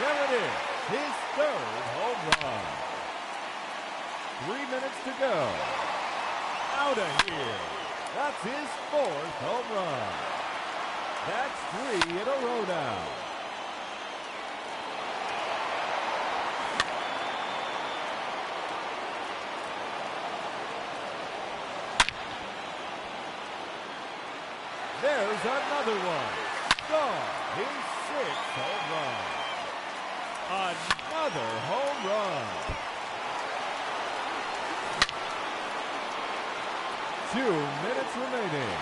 There it is, his third home run. 3 minutes to go. Out of here. That's his fourth home run. That's 3 in a row now. There's another one. Gone. His sixth home run. Another home run. 2 minutes remaining.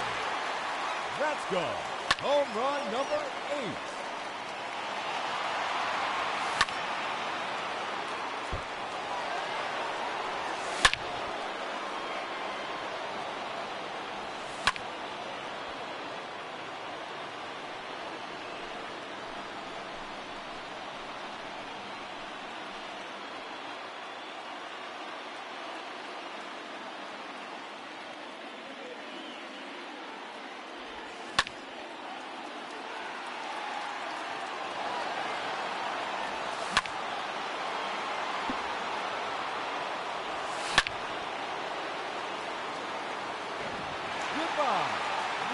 That's gone. Home run number 8.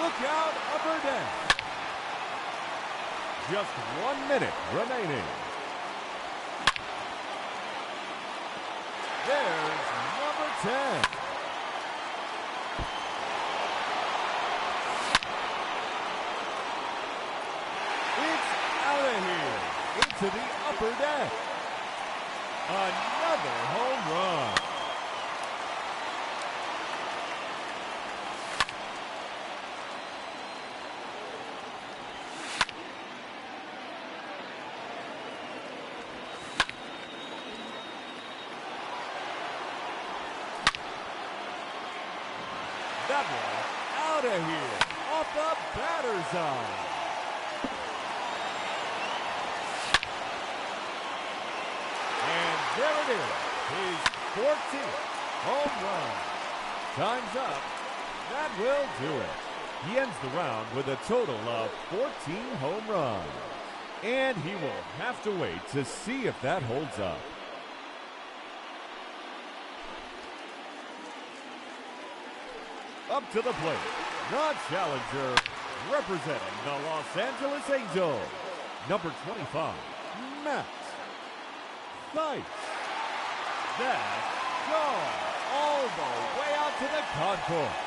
Look out, upper deck. Just 1 minute remaining. There's number 10. It's out of here into the upper deck. Another home run. That one out of here, off the batter's eye. And there it is, his 14th home run. Time's up. That will do it. He ends the round with a total of 14 home runs. And he will have to wait to see if that holds up. Up to the plate, the challenger, representing the Los Angeles Angels, number 25, Matt Thaiss. That's gone all the way out to the concourse.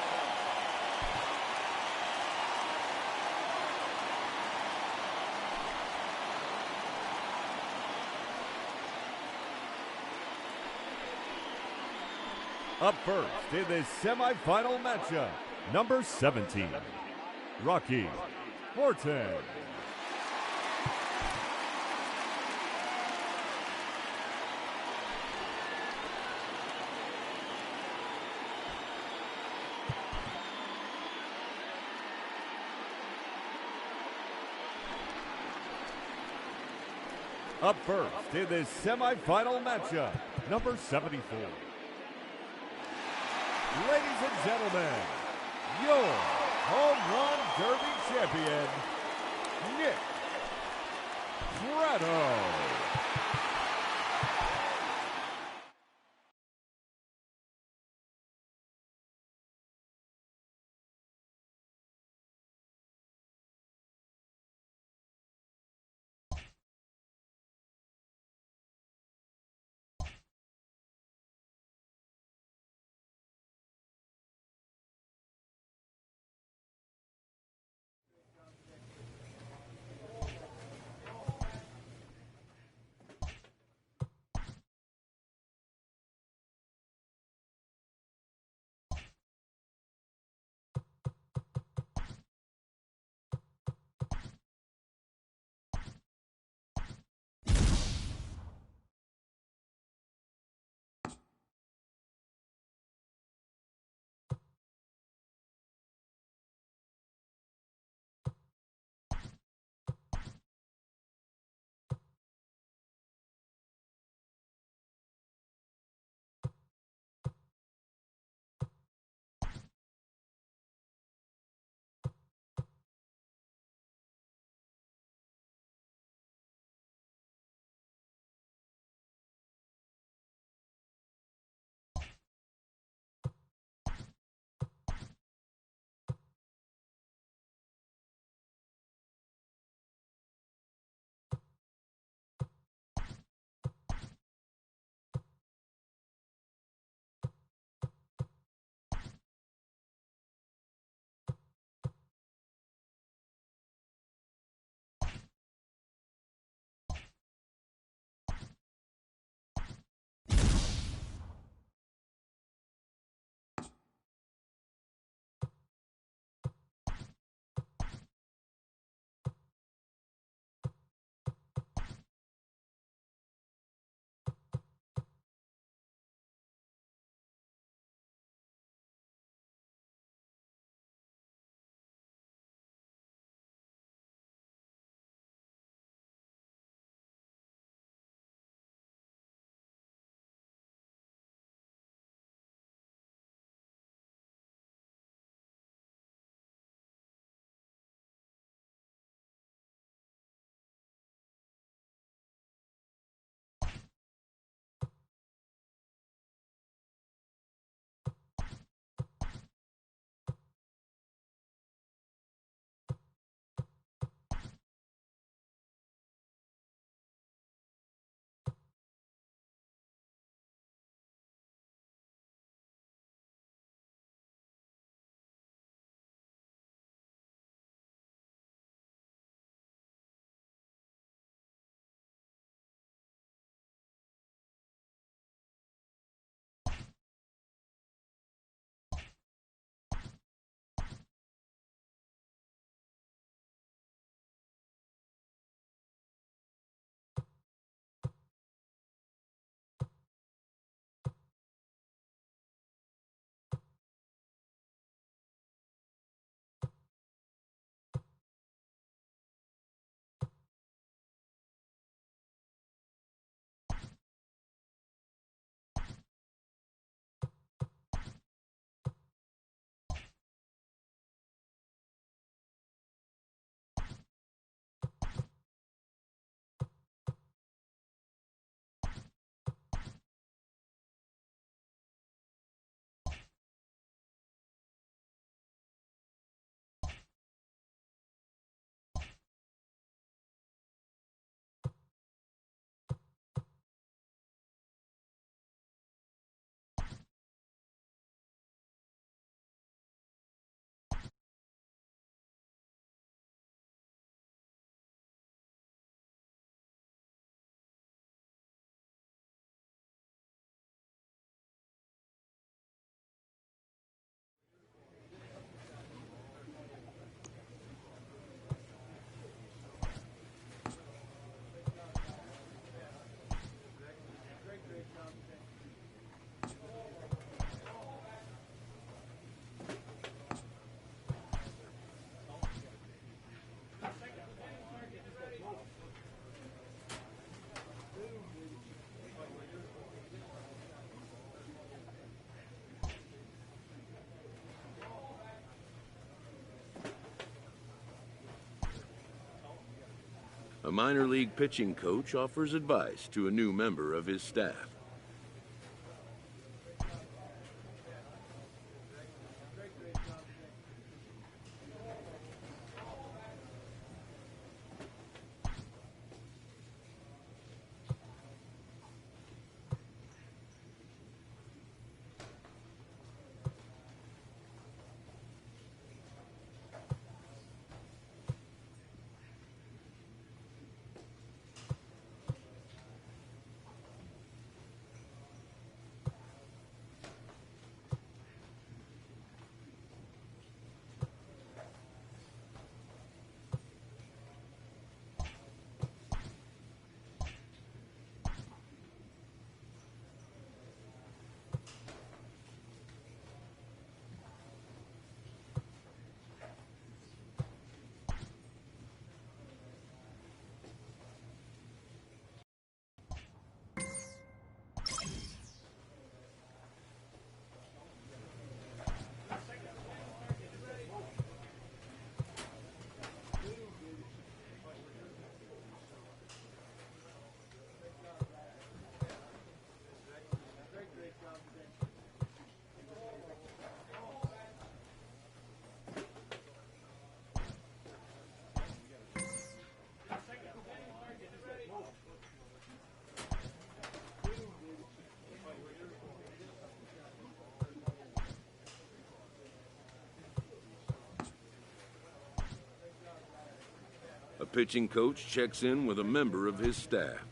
Up first in this semifinal matchup, number 17, Rocky Horton. Up first in this semifinal matchup, number 74. Ladies and gentlemen, your Home Run Derby champion, Nick Prado. A minor league pitching coach offers advice to a new member of his staff. A pitching coach checks in with a member of his staff.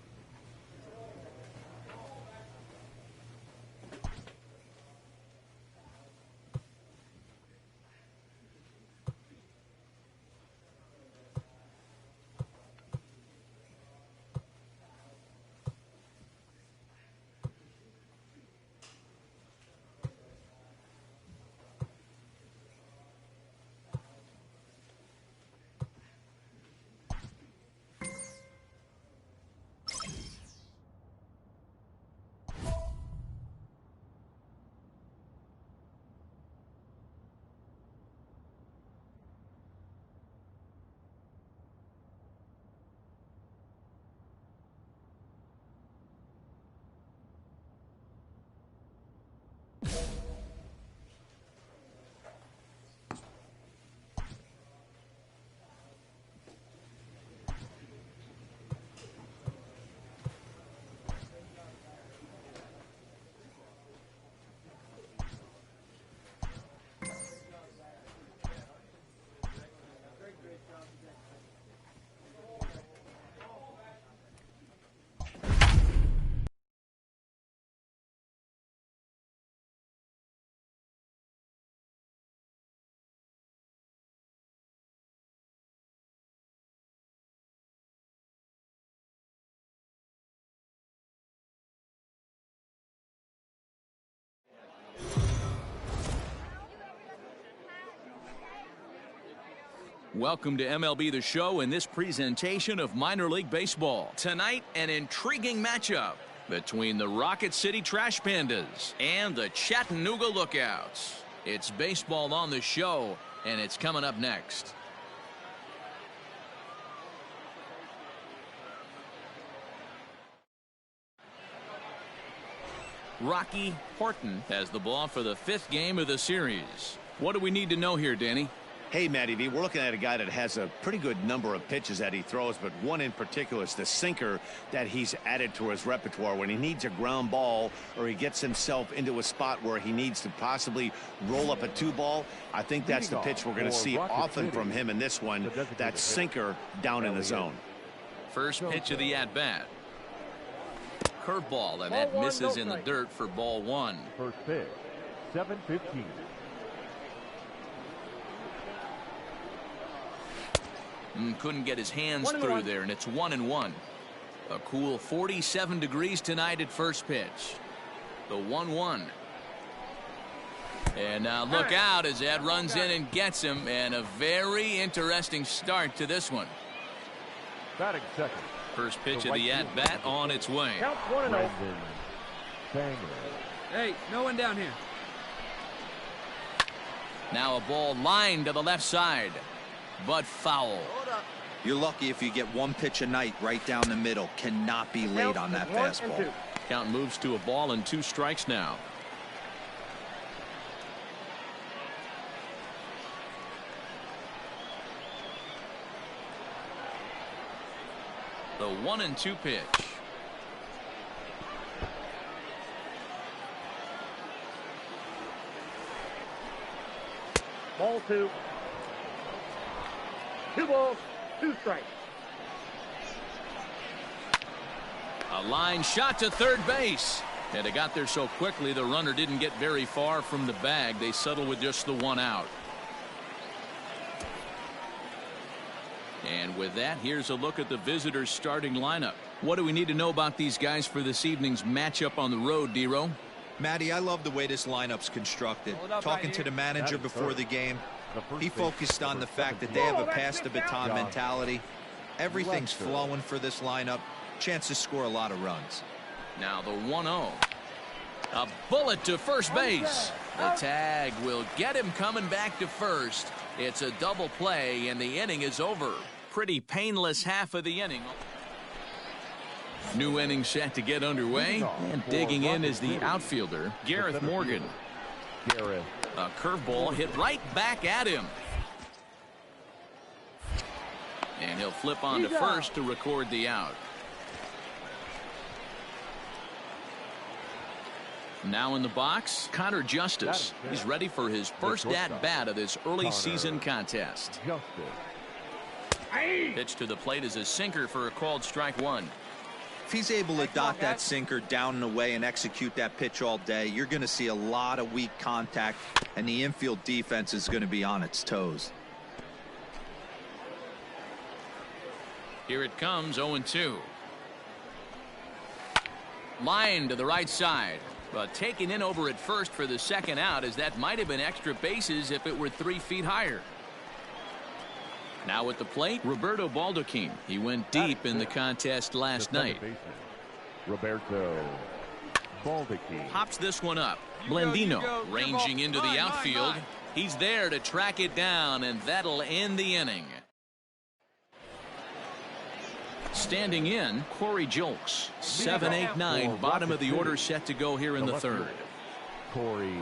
Welcome to MLB The Show in this presentation of minor league baseball. Tonight, an intriguing matchup between the Rocket City Trash Pandas and the Chattanooga Lookouts. It's baseball on the show, and it's coming up next. Rocky Horton has the ball for the 5th game of the series. What do we need to know here, Danny? Hey, Matty V, we're looking at a guy that has a pretty good number of pitches that he throws, but one in particular is the sinker that he's added to his repertoire. When he needs a ground ball or he gets himself into a spot where he needs to possibly roll up a 2-ball, I think that's the pitch we're going to see often from him in this one, that sinker down in the zone. First pitch of the at-bat. Curveball, and that misses in the dirt for ball 1. First pitch, 7:15. Couldn't get his hands through there, and it's 1-1. A cool 47 degrees tonight at first pitch. The 1-1. And now look out as that runs in and gets him, and a very interesting start to this one. Batting second. First pitch of the at-bat on its way. Count 1-0. Hey, no one down here. Now a ball lined to the left side, but foul. You're lucky if you get one pitch a night right down the middle. Cannot be late on that fastball. Count moves to a ball and 2 strikes now. The 1-2 pitch. Ball 2. 2 balls, 2 strikes. A line shot to third base. And it got there so quickly the runner didn't get very far from the bag. They settle with just the 1 out. And with that, here's a look at the visitors' starting lineup. What do we need to know about these guys for this evening's matchup on the road, D-Row? Matty, I love the way this lineup's constructed. Talking to the manager before the game, he focused on the fact that they have a pass the baton mentality. Everything's flowing for this lineup. Chance to score a lot of runs. Now the 1-0. A bullet to first base. The tag will get him coming back to first. It's a double play, and the inning is over. Pretty painless half of the inning. New inning set to get underway, and digging in is the outfielder, Gareth Morgan. A curveball hit right back at him. And he'll flip on to first to record the out. Now in the box, Connor Justice. He's ready for his first at-bat of this early season contest. Pitch to the plate is a sinker for a called strike 1. If he's able to dot that sinker down and away and execute that pitch all day, you're going to see a lot of weak contact, and the infield defense is going to be on its toes. Here it comes, 0-2. Line to the right side. But taken in over at first for the second out, as that might have been extra bases if it were 3 feet higher. Now at the plate, Roberto Baldacchini. He went deep in the contest last night. Roberto Baldacchini Pops this one up. Blandino ranging into the outfield. He's there to track it down, and that'll end the inning. Standing in, Corey Julks. 7, 8, 9, bottom of the order set to go here in the third. Corey.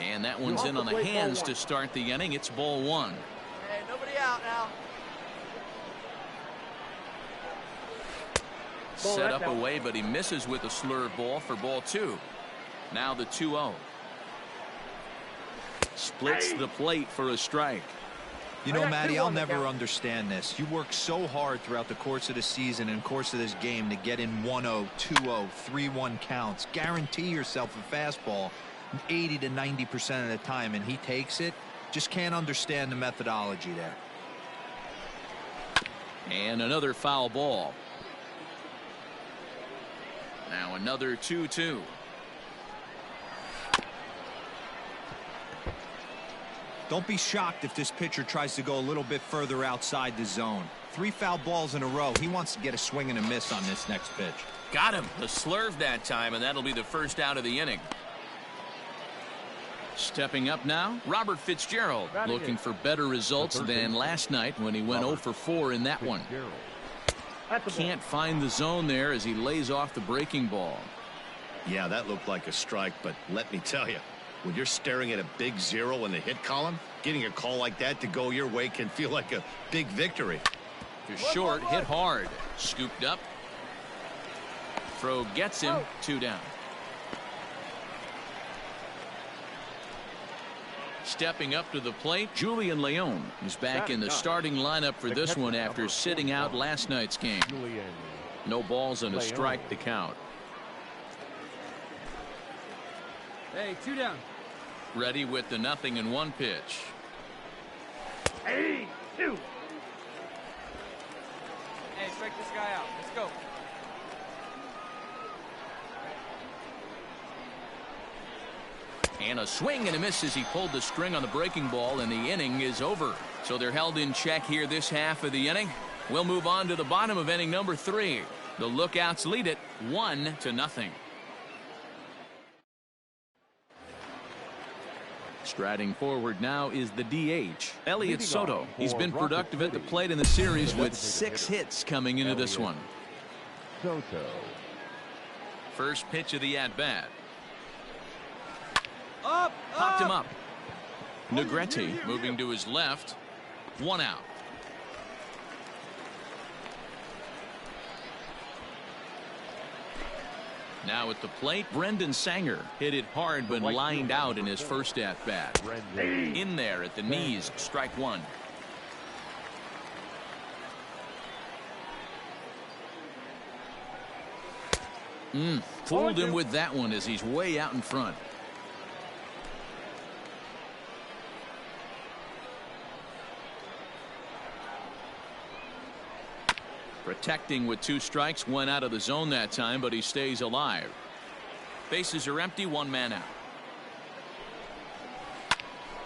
And that one's in on the hands to start the inning. It's ball 1. Hey, nobody out now. Set up away, but he misses with a slurve ball for ball 2. Now the 2-0. Splits the plate for a strike. You know, Matty, I'll never understand this. You work so hard throughout the course of the season and course of this game to get in 1-0, 2-0, 3-1 counts. Guarantee yourself a fastball 80 to 90% of the time, and he takes it. Just can't understand the methodology there. And another foul ball. Now another 2-2. Don't be shocked if this pitcher tries to go a little bit further outside the zone. 3 foul balls in a row. He wants to get a swing and a miss on this next pitch. Got him. The slurve that time, and that'll be the first out of the inning. Stepping up now, Robert Fitzgerald, looking for better results than last night when he went 0 for 4 in that one. Can't find the zone there as he lays off the breaking ball. Yeah, that looked like a strike, but let me tell you, when you're staring at a big 0 in the hit column, getting a call like that to go your way can feel like a big victory. To short, hit hard. Scooped up. Throw gets him. 2 down. Stepping up to the plate, Julian Leon is back in the starting lineup for this one after sitting out last night's game. No balls and a strike to count. Hey, 2 down. Ready with the 0-1 pitch. Hey, 2. Hey, strike this guy out. Let's go. And a swing and a miss as he pulled the string on the breaking ball, and the inning is over. So they're held in check here this half of the inning. We'll move on to the bottom of inning number 3. The Lookouts lead it 1-0. Striding forward now is the DH, Elliott Soto. He's been productive at the plate in the series with 6 hits coming into this one. Soto. First pitch of the at-bat. Up, Popped him up. Negrete moving to his left. 1 out. Now at the plate, Brendan Sanger hit it hard but lined out in his first at-bat. In there at the knees, strike 1. Fooled him with that one as he's way out in front. Protecting with 2 strikes, went out of the zone that time, but he stays alive. Bases are empty, 1 man out.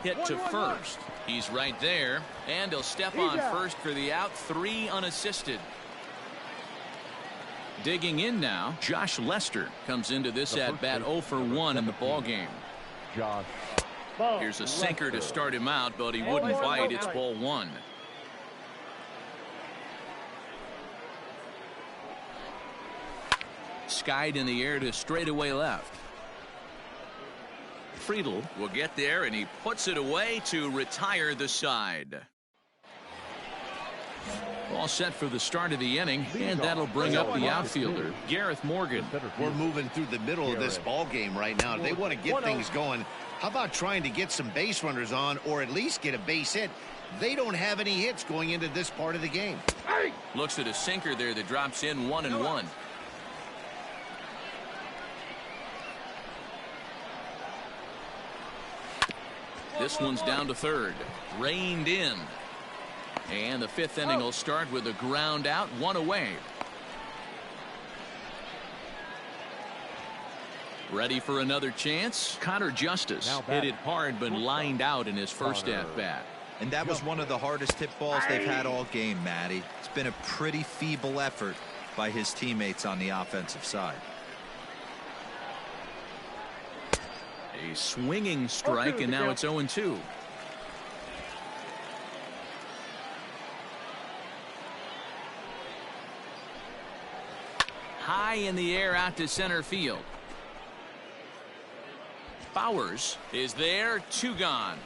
Hit to first. He's right there, and he'll step on first for the out. 3 unassisted. Digging in now, Josh Lester comes into this at-bat 0 for 1 in the ballgame. Josh. Here's a sinker to start him out, but he wouldn't bite. It's ball 1. Skied in the air to straightaway left. Friedl will get there, and he puts it away to retire the side. All set for the start of the inning, and that'll bring up the outfielder, Gareth Morgan. We're moving through the middle of this ball game right now. They want to get things going. How about trying to get some base runners on, or at least get a base hit? They don't have any hits going into this part of the game. Looks at a sinker there that drops in 1-1. This one's down to third. Reined in. And the 5th inning will start with a ground out, 1 away. Ready for another chance? Connor Justice hit it hard but lined out in his first at-bat. And that was one of the hardest hit balls they've had all game, Matty. It's been a pretty feeble effort by his teammates on the offensive side. A swinging strike, and now it's 0-2. High in the air out to center field. Bowers is there, 2 gone.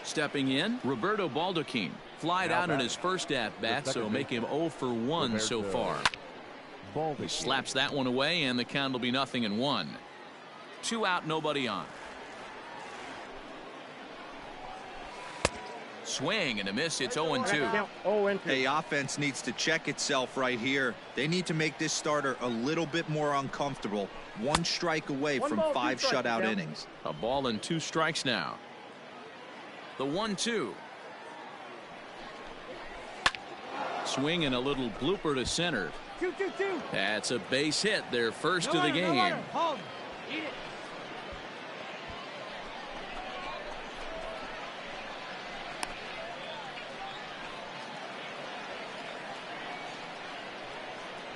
Stepping in, Roberto Baldacchini. Flied out in his first at-bat, so make him 0 for 1 so far. He slaps that one away, and the count will be 0-1. 2 out, nobody on. Swing and a miss. It's 0-2. Hey, offense needs to check itself right here. They need to make this starter a little bit more uncomfortable. 1 strike away from 5 shutout innings. A ball and 2 strikes now. The 1-2. Swing and a little blooper to center. That's a base hit, their first of the game. Eat it.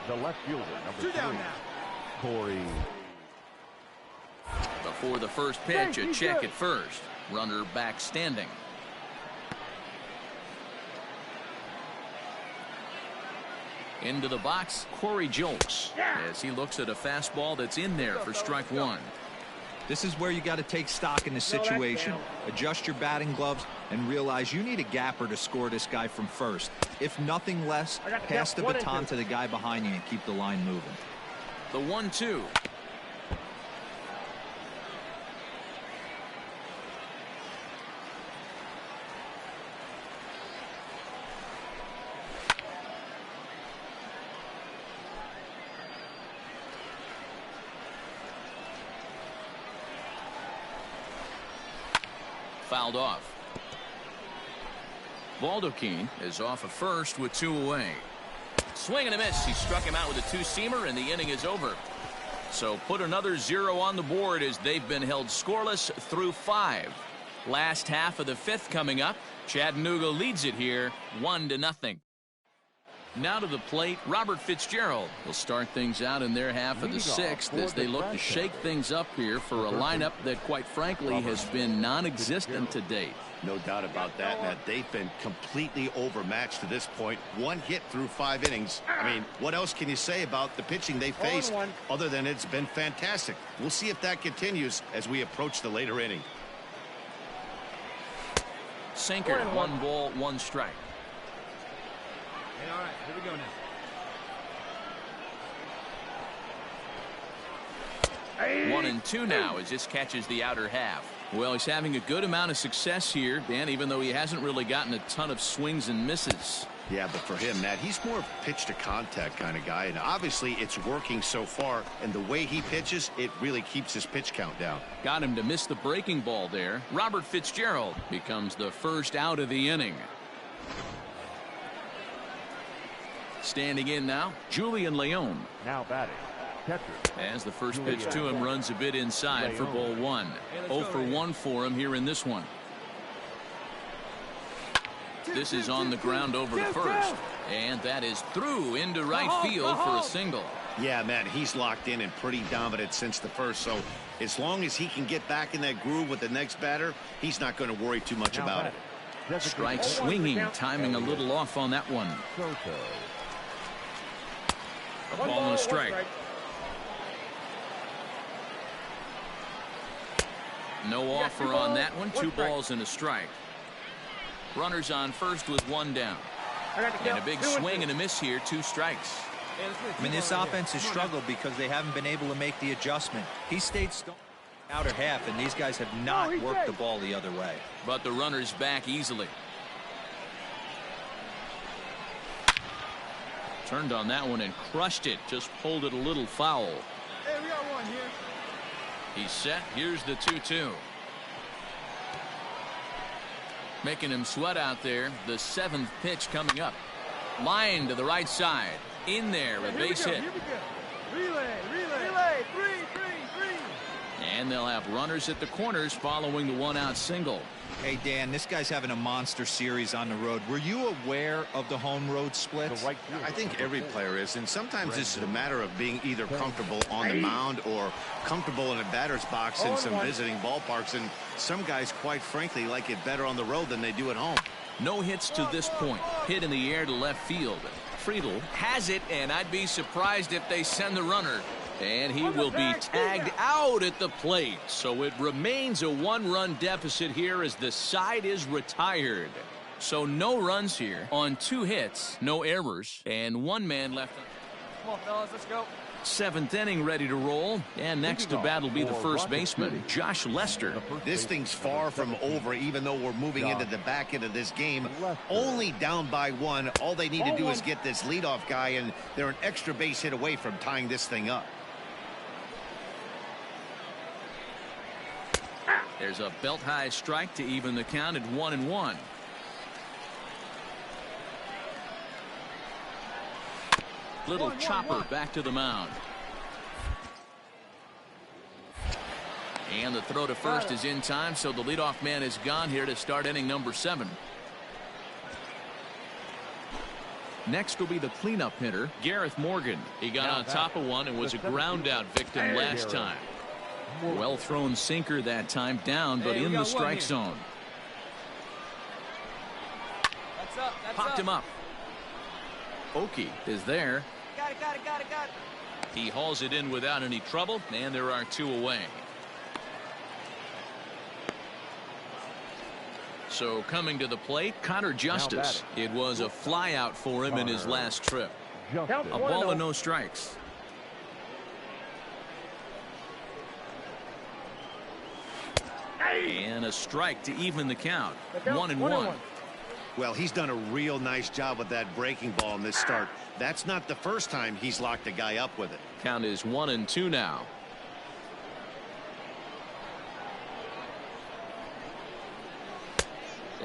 The left fielder, number 2 down 3, now. Corey. Before the first pitch, a check at first. Runner back standing. Into the box, Corey Jolks, as he looks at a fastball that's in there for strike 1. This is where you got to take stock in the situation. Adjust your batting gloves and realize you need a gapper to score this guy from first. If nothing less, pass the baton to the guy behind you and keep the line moving. The 1-2. Fouled off. Baldacchini is off of first with 2 away. Swing and a miss. He struck him out with a 2-seamer, and the inning is over. So put another 0 on the board as they've been held scoreless through 5. Last half of the 5th coming up. Chattanooga leads it here 1-0. Now to the plate, Robert Fitzgerald will start things out in their half of the sixth as they look to shake things up here for a lineup that, quite frankly, has been non-existent to date. No doubt about that, Matt. They've been completely overmatched to this point. One hit through 5 innings. I mean, what else can you say about the pitching they faced other than it's been fantastic? We'll see if that continues as we approach the later inning. Sinker, 1 ball, 1 strike. Hey, all right, here we go now. 1 and 2 now as this catches the outer half. Well, he's having a good amount of success here, Dan, even though he hasn't really gotten a ton of swings and misses. Yeah, but for him, Matt, he's more of a pitch to contact kind of guy, and obviously it's working so far, and the way he pitches, it really keeps his pitch count down. Got him to miss the breaking ball there. Robert Fitzgerald becomes the first out of the inning. Standing in now, Julian Leon. Now batting, catcher. As the first pitch to him runs a bit inside for ball 1. 0 for 1 for him here in this one. This is on the ground over to first. And that is through into right field for a single. Yeah, man, he's locked in and pretty dominant since the first. So as long as he can get back in that groove with the next batter, he's not going to worry too much about it. Strike swinging, timing a little off on that one. A ball and a strike. No offer on that one. 2 balls and a strike. Runners on first with 1 down. And a big swing and a miss here. 2 strikes. I mean, this offense has struggled because they haven't been able to make the adjustment. He stayed still outer half, and these guys have not worked the ball the other way. But the runner's back easily. Turned on that one and crushed it. Just pulled it a little foul. Hey, we got one here. He's set. Here's the 2-2. Making him sweat out there. The 7th pitch coming up. Line to the right side. In there, a base hit. Here we go. Relay. 3. And they'll have runners at the corners following the 1-out single. Hey, Dan, this guy's having a monster series on the road. Were you aware of the home road splits? I think every player is, and sometimes this is a matter of being either comfortable on the mound or comfortable in a batter's box in some visiting ballparks, and some guys, quite frankly, like it better on the road than they do at home. No hits to this point. Hit in the air to left field. Friedel has it, and I'd be surprised if they send the runner. And he will be tagged out at the plate. So it remains a 1-run deficit here as the side is retired. So no runs here on 2 hits, no errors, and 1 man left. Come on, fellas, let's go. 7th inning ready to roll. And next to bat will be the first baseman, Josh Lester. This thing's far from over, even though we're moving into the back end of this game. Only down by 1. All they need to do is get this leadoff guy, and they're an extra base hit away from tying this thing up. There's a belt-high strike to even the count at 1-1. Little chopper back to the mound. And the throw to first is in time, so the leadoff man is gone here to start inning number 7. Next will be the cleanup hitter, Gareth Morgan. He got on top of one and was a ground-out victim last time. Well thrown sinker that time, down but in the strike zone. Popped him up. Oki is there. Got it. He hauls it in without any trouble, and there are 2 away. So coming to the plate, Connor Justice. It was a fly out for him in his last trip. A ball and no strikes. And a strike to even the count. 1-1. Well, he's done a real nice job with that breaking ball in this start. That's not the first time he's locked a guy up with it. Count is 1-2 now.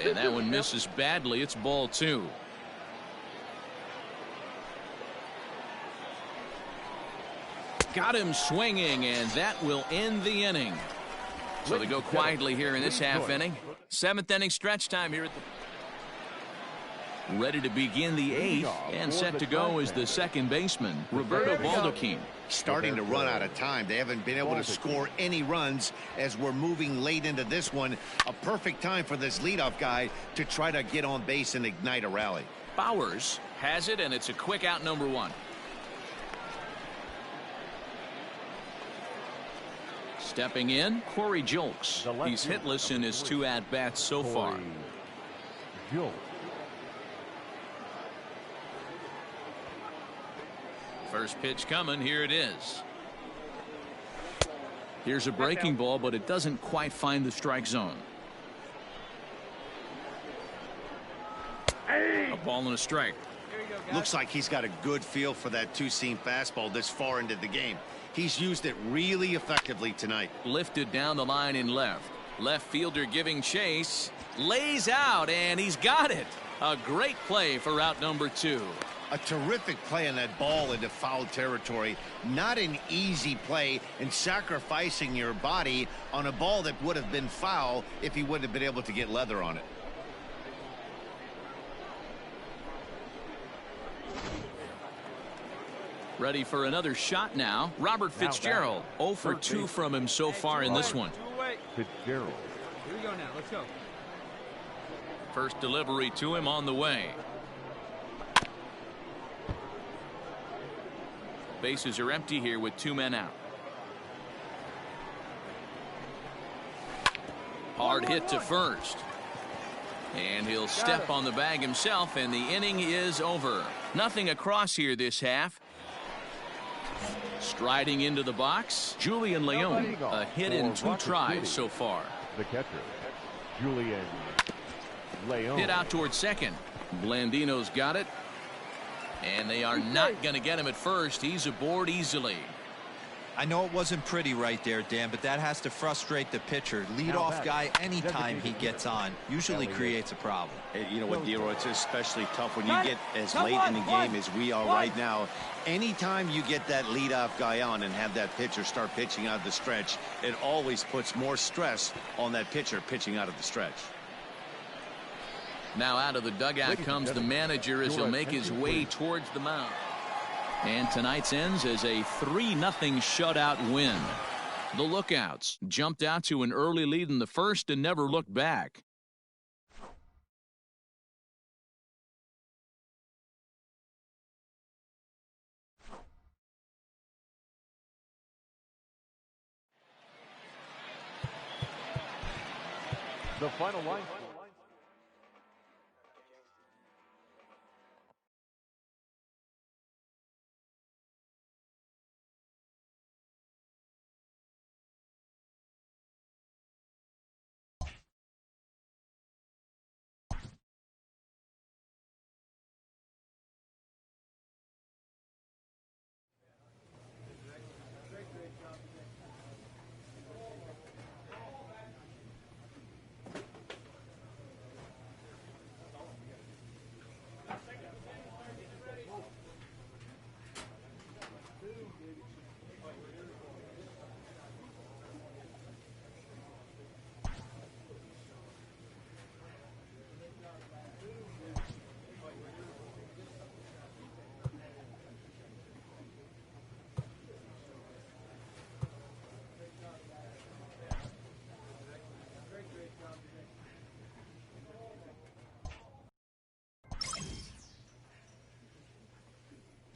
And that one misses badly. It's ball 2. Got him swinging, and that will end the inning. So they go quietly here in this half inning. 7th inning stretch time here at the Ready to begin the 8th and set to go is the second baseman, Roberto Baldacchini. Starting to run out of time. They haven't been able to score any runs as we're moving late into this one. A perfect time for this leadoff guy to try to get on base and ignite a rally. Bowers has it, and it's a quick out, number 1. Stepping in, Corey Julks. He's hitless in his 2 at-bats so far. First pitch coming. Here it is. Here's a breaking ball, but it doesn't quite find the strike zone. A ball and a strike. Looks like he's got a good feel for that two-seam fastball this far into the game. He's used it really effectively tonight. Lifted down the line in left. Left fielder giving chase. Lays out, and he's got it. A great play for out number 2. A terrific play on that ball into foul territory. Not an easy play, and sacrificing your body on a ball that would have been foul if he wouldn't have been able to get leather on it. Ready for another shot now. Robert Fitzgerald. 0 for 2 from him so far in this one. Fitzgerald. Here we go now. Let's go. First delivery to him on the way. Bases are empty here with 2 men out. Hard hit to first. And he'll step on the bag himself, and the inning is over. Nothing across here this half. Striding into the box, Julian Leon. A hit in 2 tries so far. The catcher, Julian Leon. Hit out towards second. Blandino's got it. And they are not going to get him at first. He's aboard easily. I know it wasn't pretty right there, Dan, but that has to frustrate the pitcher. Leadoff guy, anytime he gets on, usually creates a problem. You know what, Dero, it's especially tough when you get as late in the game as we are right now. Anytime you get that leadoff guy on and have that pitcher start pitching out of the stretch, it always puts more stress on that pitcher pitching out of the stretch. Now out of the dugout comes the manager as he'll make his way towards the mound. And tonight's ends as a 3-0 shutout win. The Lookouts jumped out to an early lead in the first and never looked back. The final line.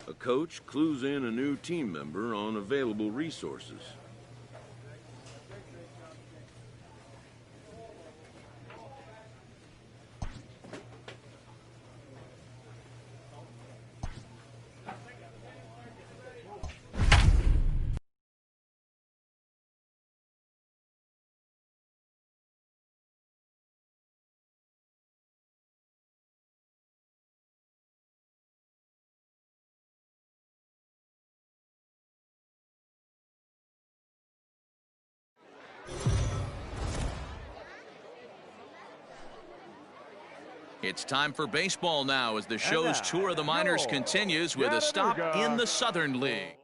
A coach clues in a new team member on available resources. It's time for baseball now as the show's tour of the minors continues with a stop in the Southern League.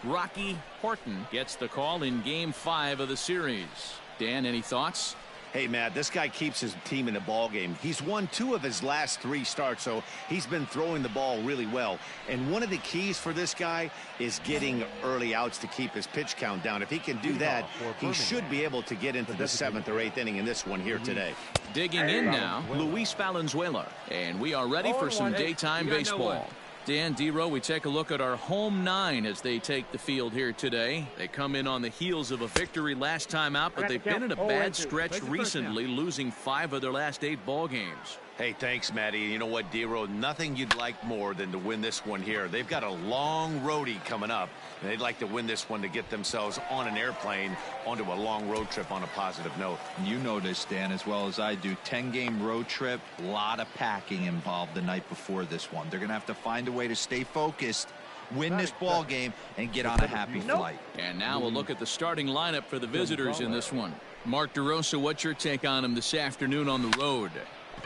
Rocky Horton gets the call in Game 5 of the series. Dan, any thoughts? Hey, Matt, this guy keeps his team in the ball game. He's won 2 of his last 3 starts, so he's been throwing the ball really well. And one of the keys for this guy is getting early outs to keep his pitch count down. If he can do that, he should be able to get into the 7th or 8th inning in this one here today. Digging in now, Luis Valenzuela. And we are ready for some daytime baseball. Dan Dero, we take a look at our home 9 as they take the field here today. They come in on the heels of a victory last time out, but they've been in a bad stretch recently, losing 5 of their last 8 ball games. Hey, thanks, Matty. You know what, Dero? Nothing you'd like more than to win this one here. They've got a long roadie coming up, and they'd like to win this one to get themselves on an airplane onto a long road trip on a positive note. You know this, Dan, as well as I do. 10-game road trip, a lot of packing involved the night before this one. They're going to have to find a way to stay focused, win this ball game, and get on a happy flight. And now we'll look at the starting lineup for the visitors in this one. Mark DeRosa, what's your take on them this afternoon on the road?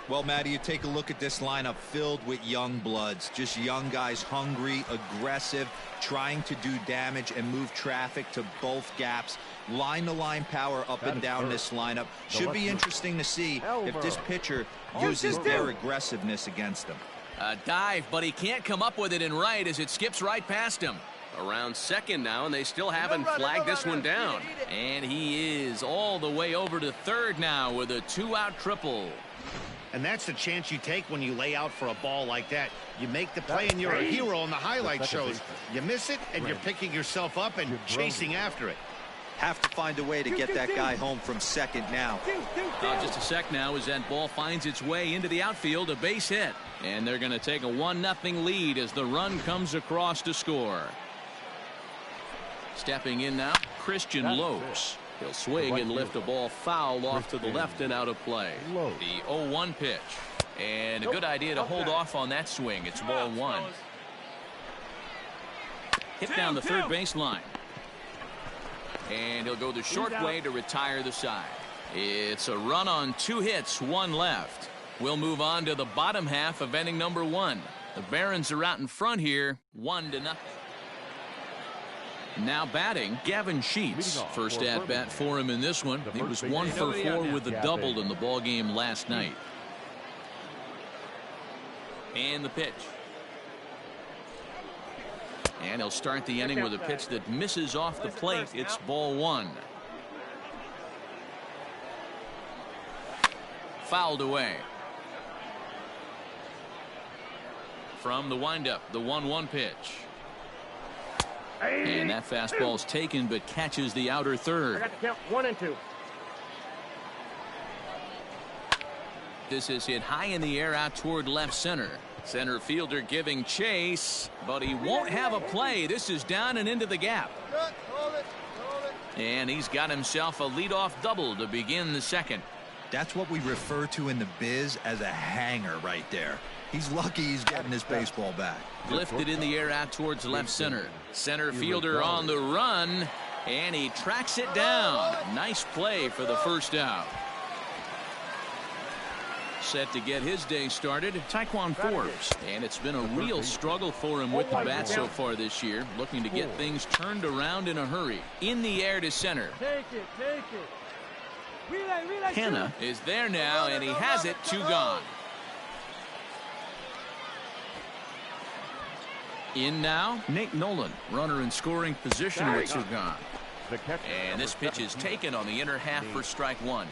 Well, Matty, you take a look at this lineup filled with young bloods, just young guys, hungry, aggressive, trying to do damage and move traffic to both gaps. Line-to-line power up and down this lineup. Should be interesting to see if this pitcher uses their aggressiveness against them. A dive, but he can't come up with it in right as it skips right past him. Around second now, and they still haven't flagged this one down. And he is all the way over to third now with a 2-out triple. And that's the chance you take when you lay out for a ball like that. You make the play and you're a hero on the highlight shows. You miss it and you're picking yourself up and chasing after it. Have to find a way to get that guy home from second now. Just a sec now as that ball finds its way into the outfield, a base hit. And they're going to take a 1-0 lead as the run comes across to score. Stepping in now, Christian Lopes. He'll swing and lift a ball foul off to the left and out of play. The 0-1 pitch. And a good idea to hold off on that swing. It's ball 1. Hit down the third baseline. And he'll go the short way to retire the side. It's a run on 2 hits, 1 left. We'll move on to the bottom half of inning number 1. The Barons are out in front here, 1-0. Now batting, Gavin Sheets. First at bat for him in this one. He was 1 for 4 with a double in the ball game last night. And the pitch. And he'll start the inning with a pitch that misses off the plate. It's ball 1. Fouled away. From the windup, the 1-1 pitch. And that fastball's taken but catches the outer third. I got to count 1 and 2. This is hit high in the air out toward left center. Center fielder giving chase, but he won't have a play. This is down and into the gap. And he's got himself a leadoff double to begin the second. That's what we refer to in the biz as a hanger right there. He's lucky he's getting his baseball back. Lifted in the air out towards left center. Center fielder on the run, and he tracks it down. Nice play for the first out. Set to get his day started, Taekwon Forbes. And it's been a real struggle for him with the bat so far this year. Looking to get things turned around in a hurry. In the air to center. Take it, take it. Relay, Hanna is there now, and he has it. 2 gone. In now, Nate Nolan, runner in scoring position with 2 gone. And this pitch is taken on the inner half for strike 1.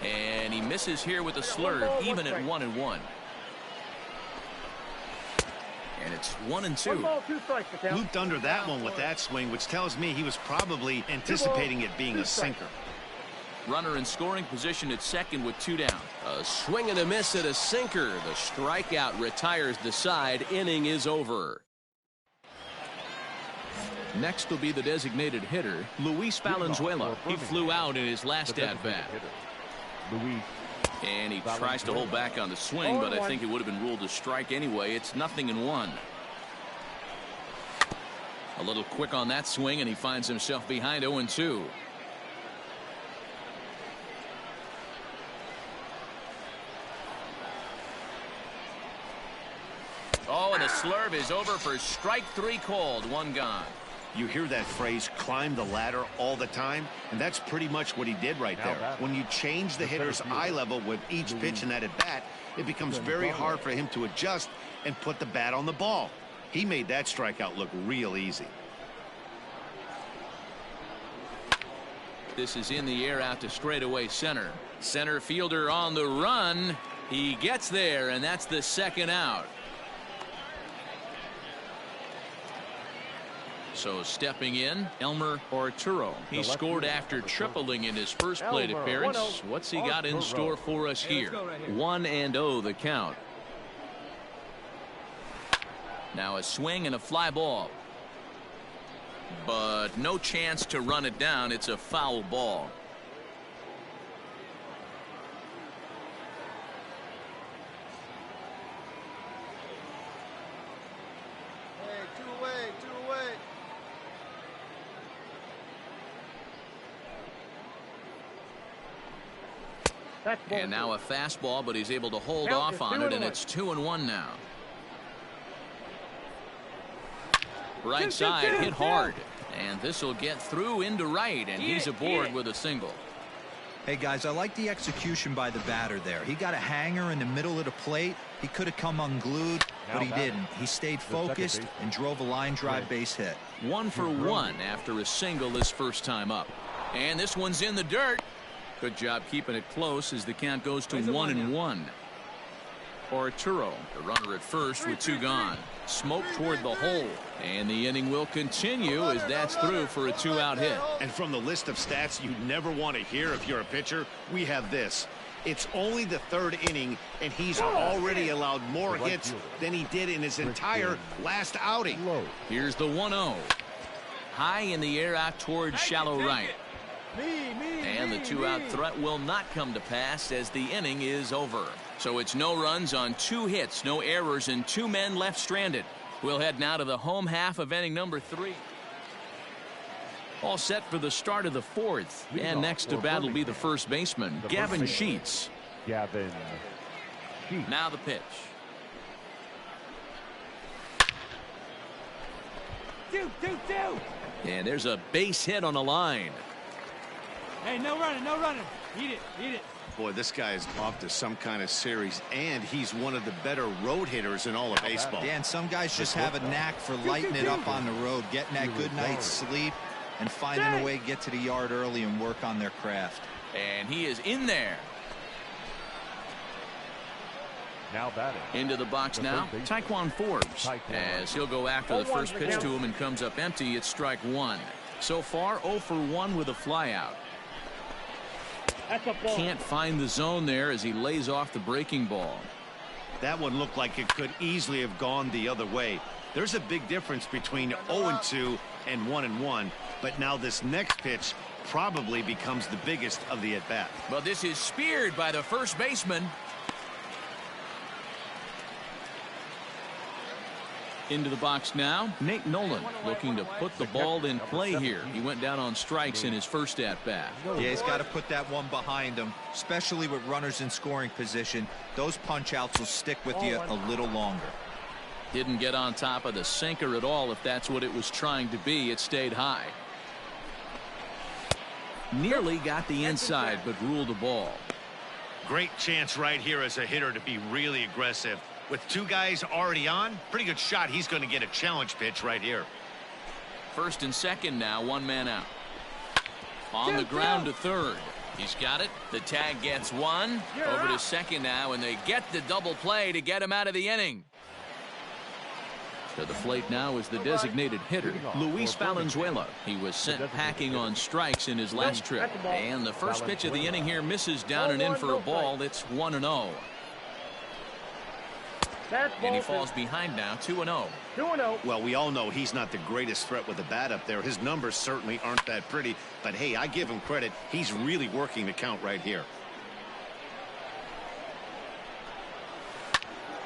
And he misses here with a slurve, even at 1-1. And it's 1-2. Looped under that one with that swing, which tells me he was probably anticipating it being a sinker. Runner in scoring position at second with 2 down. A swing and a miss at a sinker. The strikeout retires the side. Inning is over. Next will be the designated hitter, Luis Valenzuela. He flew out in his last at-bat. And he tries to hold back on the swing, but I think it would have been ruled a strike anyway. It's 0-1. A little quick on that swing, and he finds himself behind 0-2. Oh, and the slurve is over for strike 3 called. 1 gone. You hear that phrase, climb the ladder, all the time, and that's pretty much what he did right there. When you change the hitter's eye level with each pitch in that at-bat, it becomes very hard for him to adjust and put the bat on the ball. He made that strikeout look real easy. This is in the air out to straightaway center. Center fielder on the run. He gets there, and that's the second out. So stepping in, Elmer Arturo. He scored after tripling in his first plate appearance. What's he got in store for us here? 1-0 the count. Now a swing and a fly ball. But no chance to run it down. It's a foul ball. Hey, two away. And now a fastball, but he's able to hold off on it, and it's 2-1 now. Right side hit hard, and this will get through into right, and he's aboard with a single. Hey guys, I like the execution by the batter there. He got a hanger in the middle of the plate. He could have come unglued, but he didn't. He stayed focused and drove a line drive base hit. 1 for 1 after a single his first time up, and this one's in the dirt. Good job keeping it close as the count goes to 1-1. Arturo, the runner at first with 2 gone. Smoke toward the hole, and the inning will continue as that's through for a 2-out hit. And from the list of stats you never want to hear if you're a pitcher, we have this. It's only the 3rd inning, and he's already allowed more hits than he did in his entire last outing. Here's the 1-0. High in the air out towards shallow right. And the 2-out threat will not come to pass as the inning is over. So it's no runs on 2 hits, no errors, and 2 men left stranded. We'll head now to the home half of inning number 3. All set for the start of the 4th. And next to bat will be the first baseman, Gavin Sheets. Now the pitch. And there's a base hit on the line. Hey, no running. Eat it. Boy, this guy is off to some kind of series, and he's one of the better road hitters in all of baseball. Dan, some guys just have a knack for lighting it up on the road, getting that good night's sleep, and finding a way to get to the yard early and work on their craft. And he is in there. Now batting. Into the box now, Taekwon Forbes. As he'll go after the first pitch to him and comes up empty, it's strike 1. So far, 0 for 1 with a flyout. Can't find the zone there as he lays off the breaking ball. That one looked like it could easily have gone the other way. There's a big difference between 0-2 and 1-1, but now this next pitch probably becomes the biggest of the at-bat. Well, this is speared by the first baseman. Into the box now, Nate Nolan looking to put the ball in play here. He went down on strikes in his first at-bat. Yeah, he's got to put that one behind him, especially with runners in scoring position. Those punch-outs will stick with you a little longer. Didn't get on top of the sinker at all if that's what it was trying to be. It stayed high. Nearly got the inside, but ruled the ball. Great chance right here as a hitter to be really aggressive. With 2 guys already on, pretty good shot. He's going to get a challenge pitch right here. First and second now, 1 man out. On the ground to third. He's got it. The tag gets 1. Over to second now, and they get the double play to get him out of the inning. To the plate now is the designated hitter, Luis Valenzuela. He was sent packing on strikes in his last trip. And the first pitch of the inning here misses down and in for a ball. That's 1-0. And he falls behind now, 2-0. Well, we all know he's not the greatest threat with the bat up there. His numbers certainly aren't that pretty. But, hey, I give him credit. He's really working the count right here.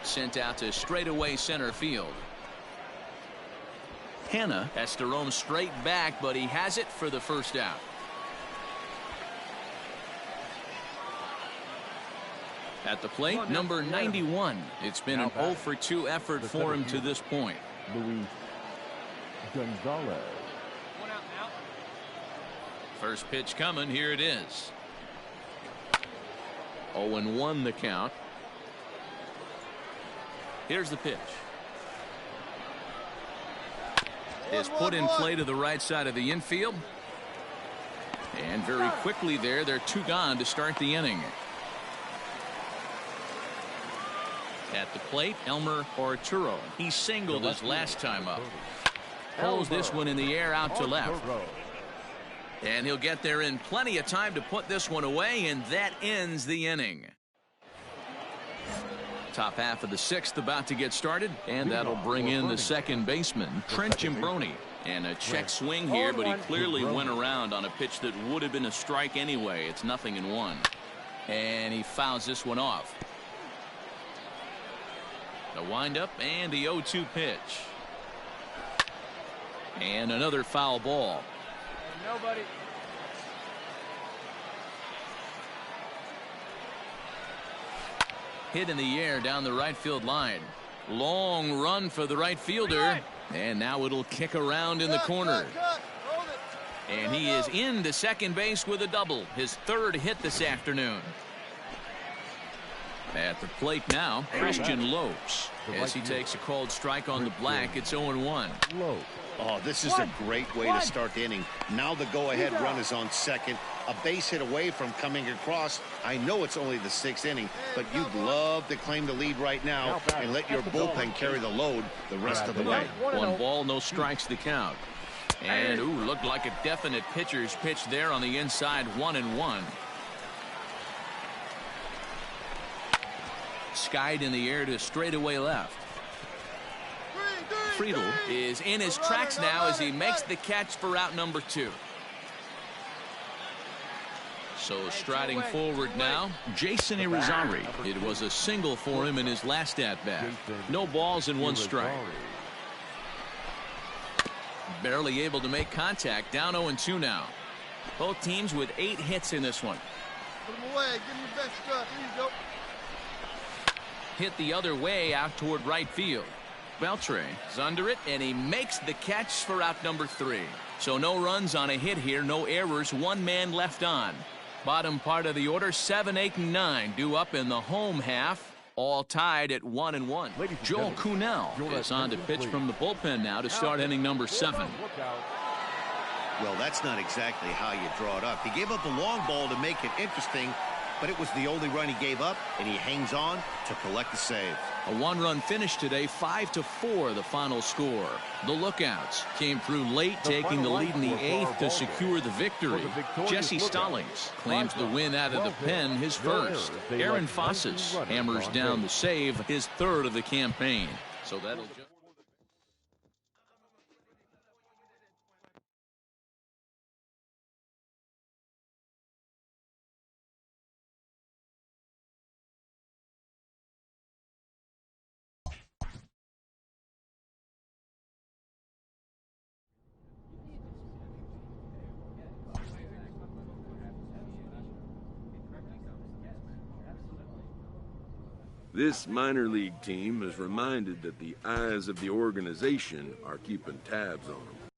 Sent out to straightaway center field. Hanna has to roam straight back, but he has it for the first out. At the plate, number 91. It's been an 0 for 2 effort for him to this point. Luis Gonzalez. First pitch coming. Here it is. 0-1 the count. Here's the pitch. Is put in play to the right side of the infield. And very quickly there, they're 2 gone to start the inning. At the plate, Elmer Arturo. He singled his last time up. Pulls this one in the air out to left. And he'll get there in plenty of time to put this one away, and that ends the inning. Top half of the 6th about to get started, and that'll bring in the second baseman, Trent Gimbroni. And a check swing here, but he clearly went around on a pitch that would have been a strike anyway. It's 0-1. And he fouls this one off. The windup and the 0-2 pitch. And another foul ball. Nobody. Hit in the air down the right field line. Long run for the right fielder. And now it'll kick around in the corner. And he is into second base with a double. His 3rd hit this afternoon. At the plate now, Christian Lopes. As he takes a called strike on the black, it's 0-1. Oh, this is a great way to start the inning. Now the go-ahead run is on second. A base hit away from coming across. I know it's only the 6th inning, but you'd love to claim the lead right now and let your bullpen carry the load the rest of the way. 1 ball, no strikes to count. And, ooh, looked like a definite pitcher's pitch there on the inside, 1-1. Skied in the air to straightaway left. Friedel is in his tracks now as he makes the catch for out number 2. So striding forward now, Jason Irizarry. It was a single for him in his last at-bat. No balls and 1 strike. Barely able to make contact. Down 0-2 now. Both teams with 8 hits in this one. Put him away. Give him your best stuff. Here you go. Hit the other way out toward right field. Beltre is under it, and he makes the catch for out number 3. So no runs on a hit here, no errors, 1 man left on. Bottom part of the order, 7, 8, and 9 due up in the home half, all tied at 1-1. Joel Kuhnel is on to pitch from the bullpen now to start inning number 7. Well, that's not exactly how you draw it up. He gave up a long ball to make it interesting, but it was the only run he gave up, and he hangs on to collect the save. A 1-run finish today, 5-4 the final score. The Lookouts came through late, taking the lead in the 8th to secure the victory. Jesse Stallings claims the win out of the pen, his first. Aaron Fosses hammers down the save, his 3rd of the campaign. So that'll just... This minor league team is reminded that the eyes of the organization are keeping tabs on them.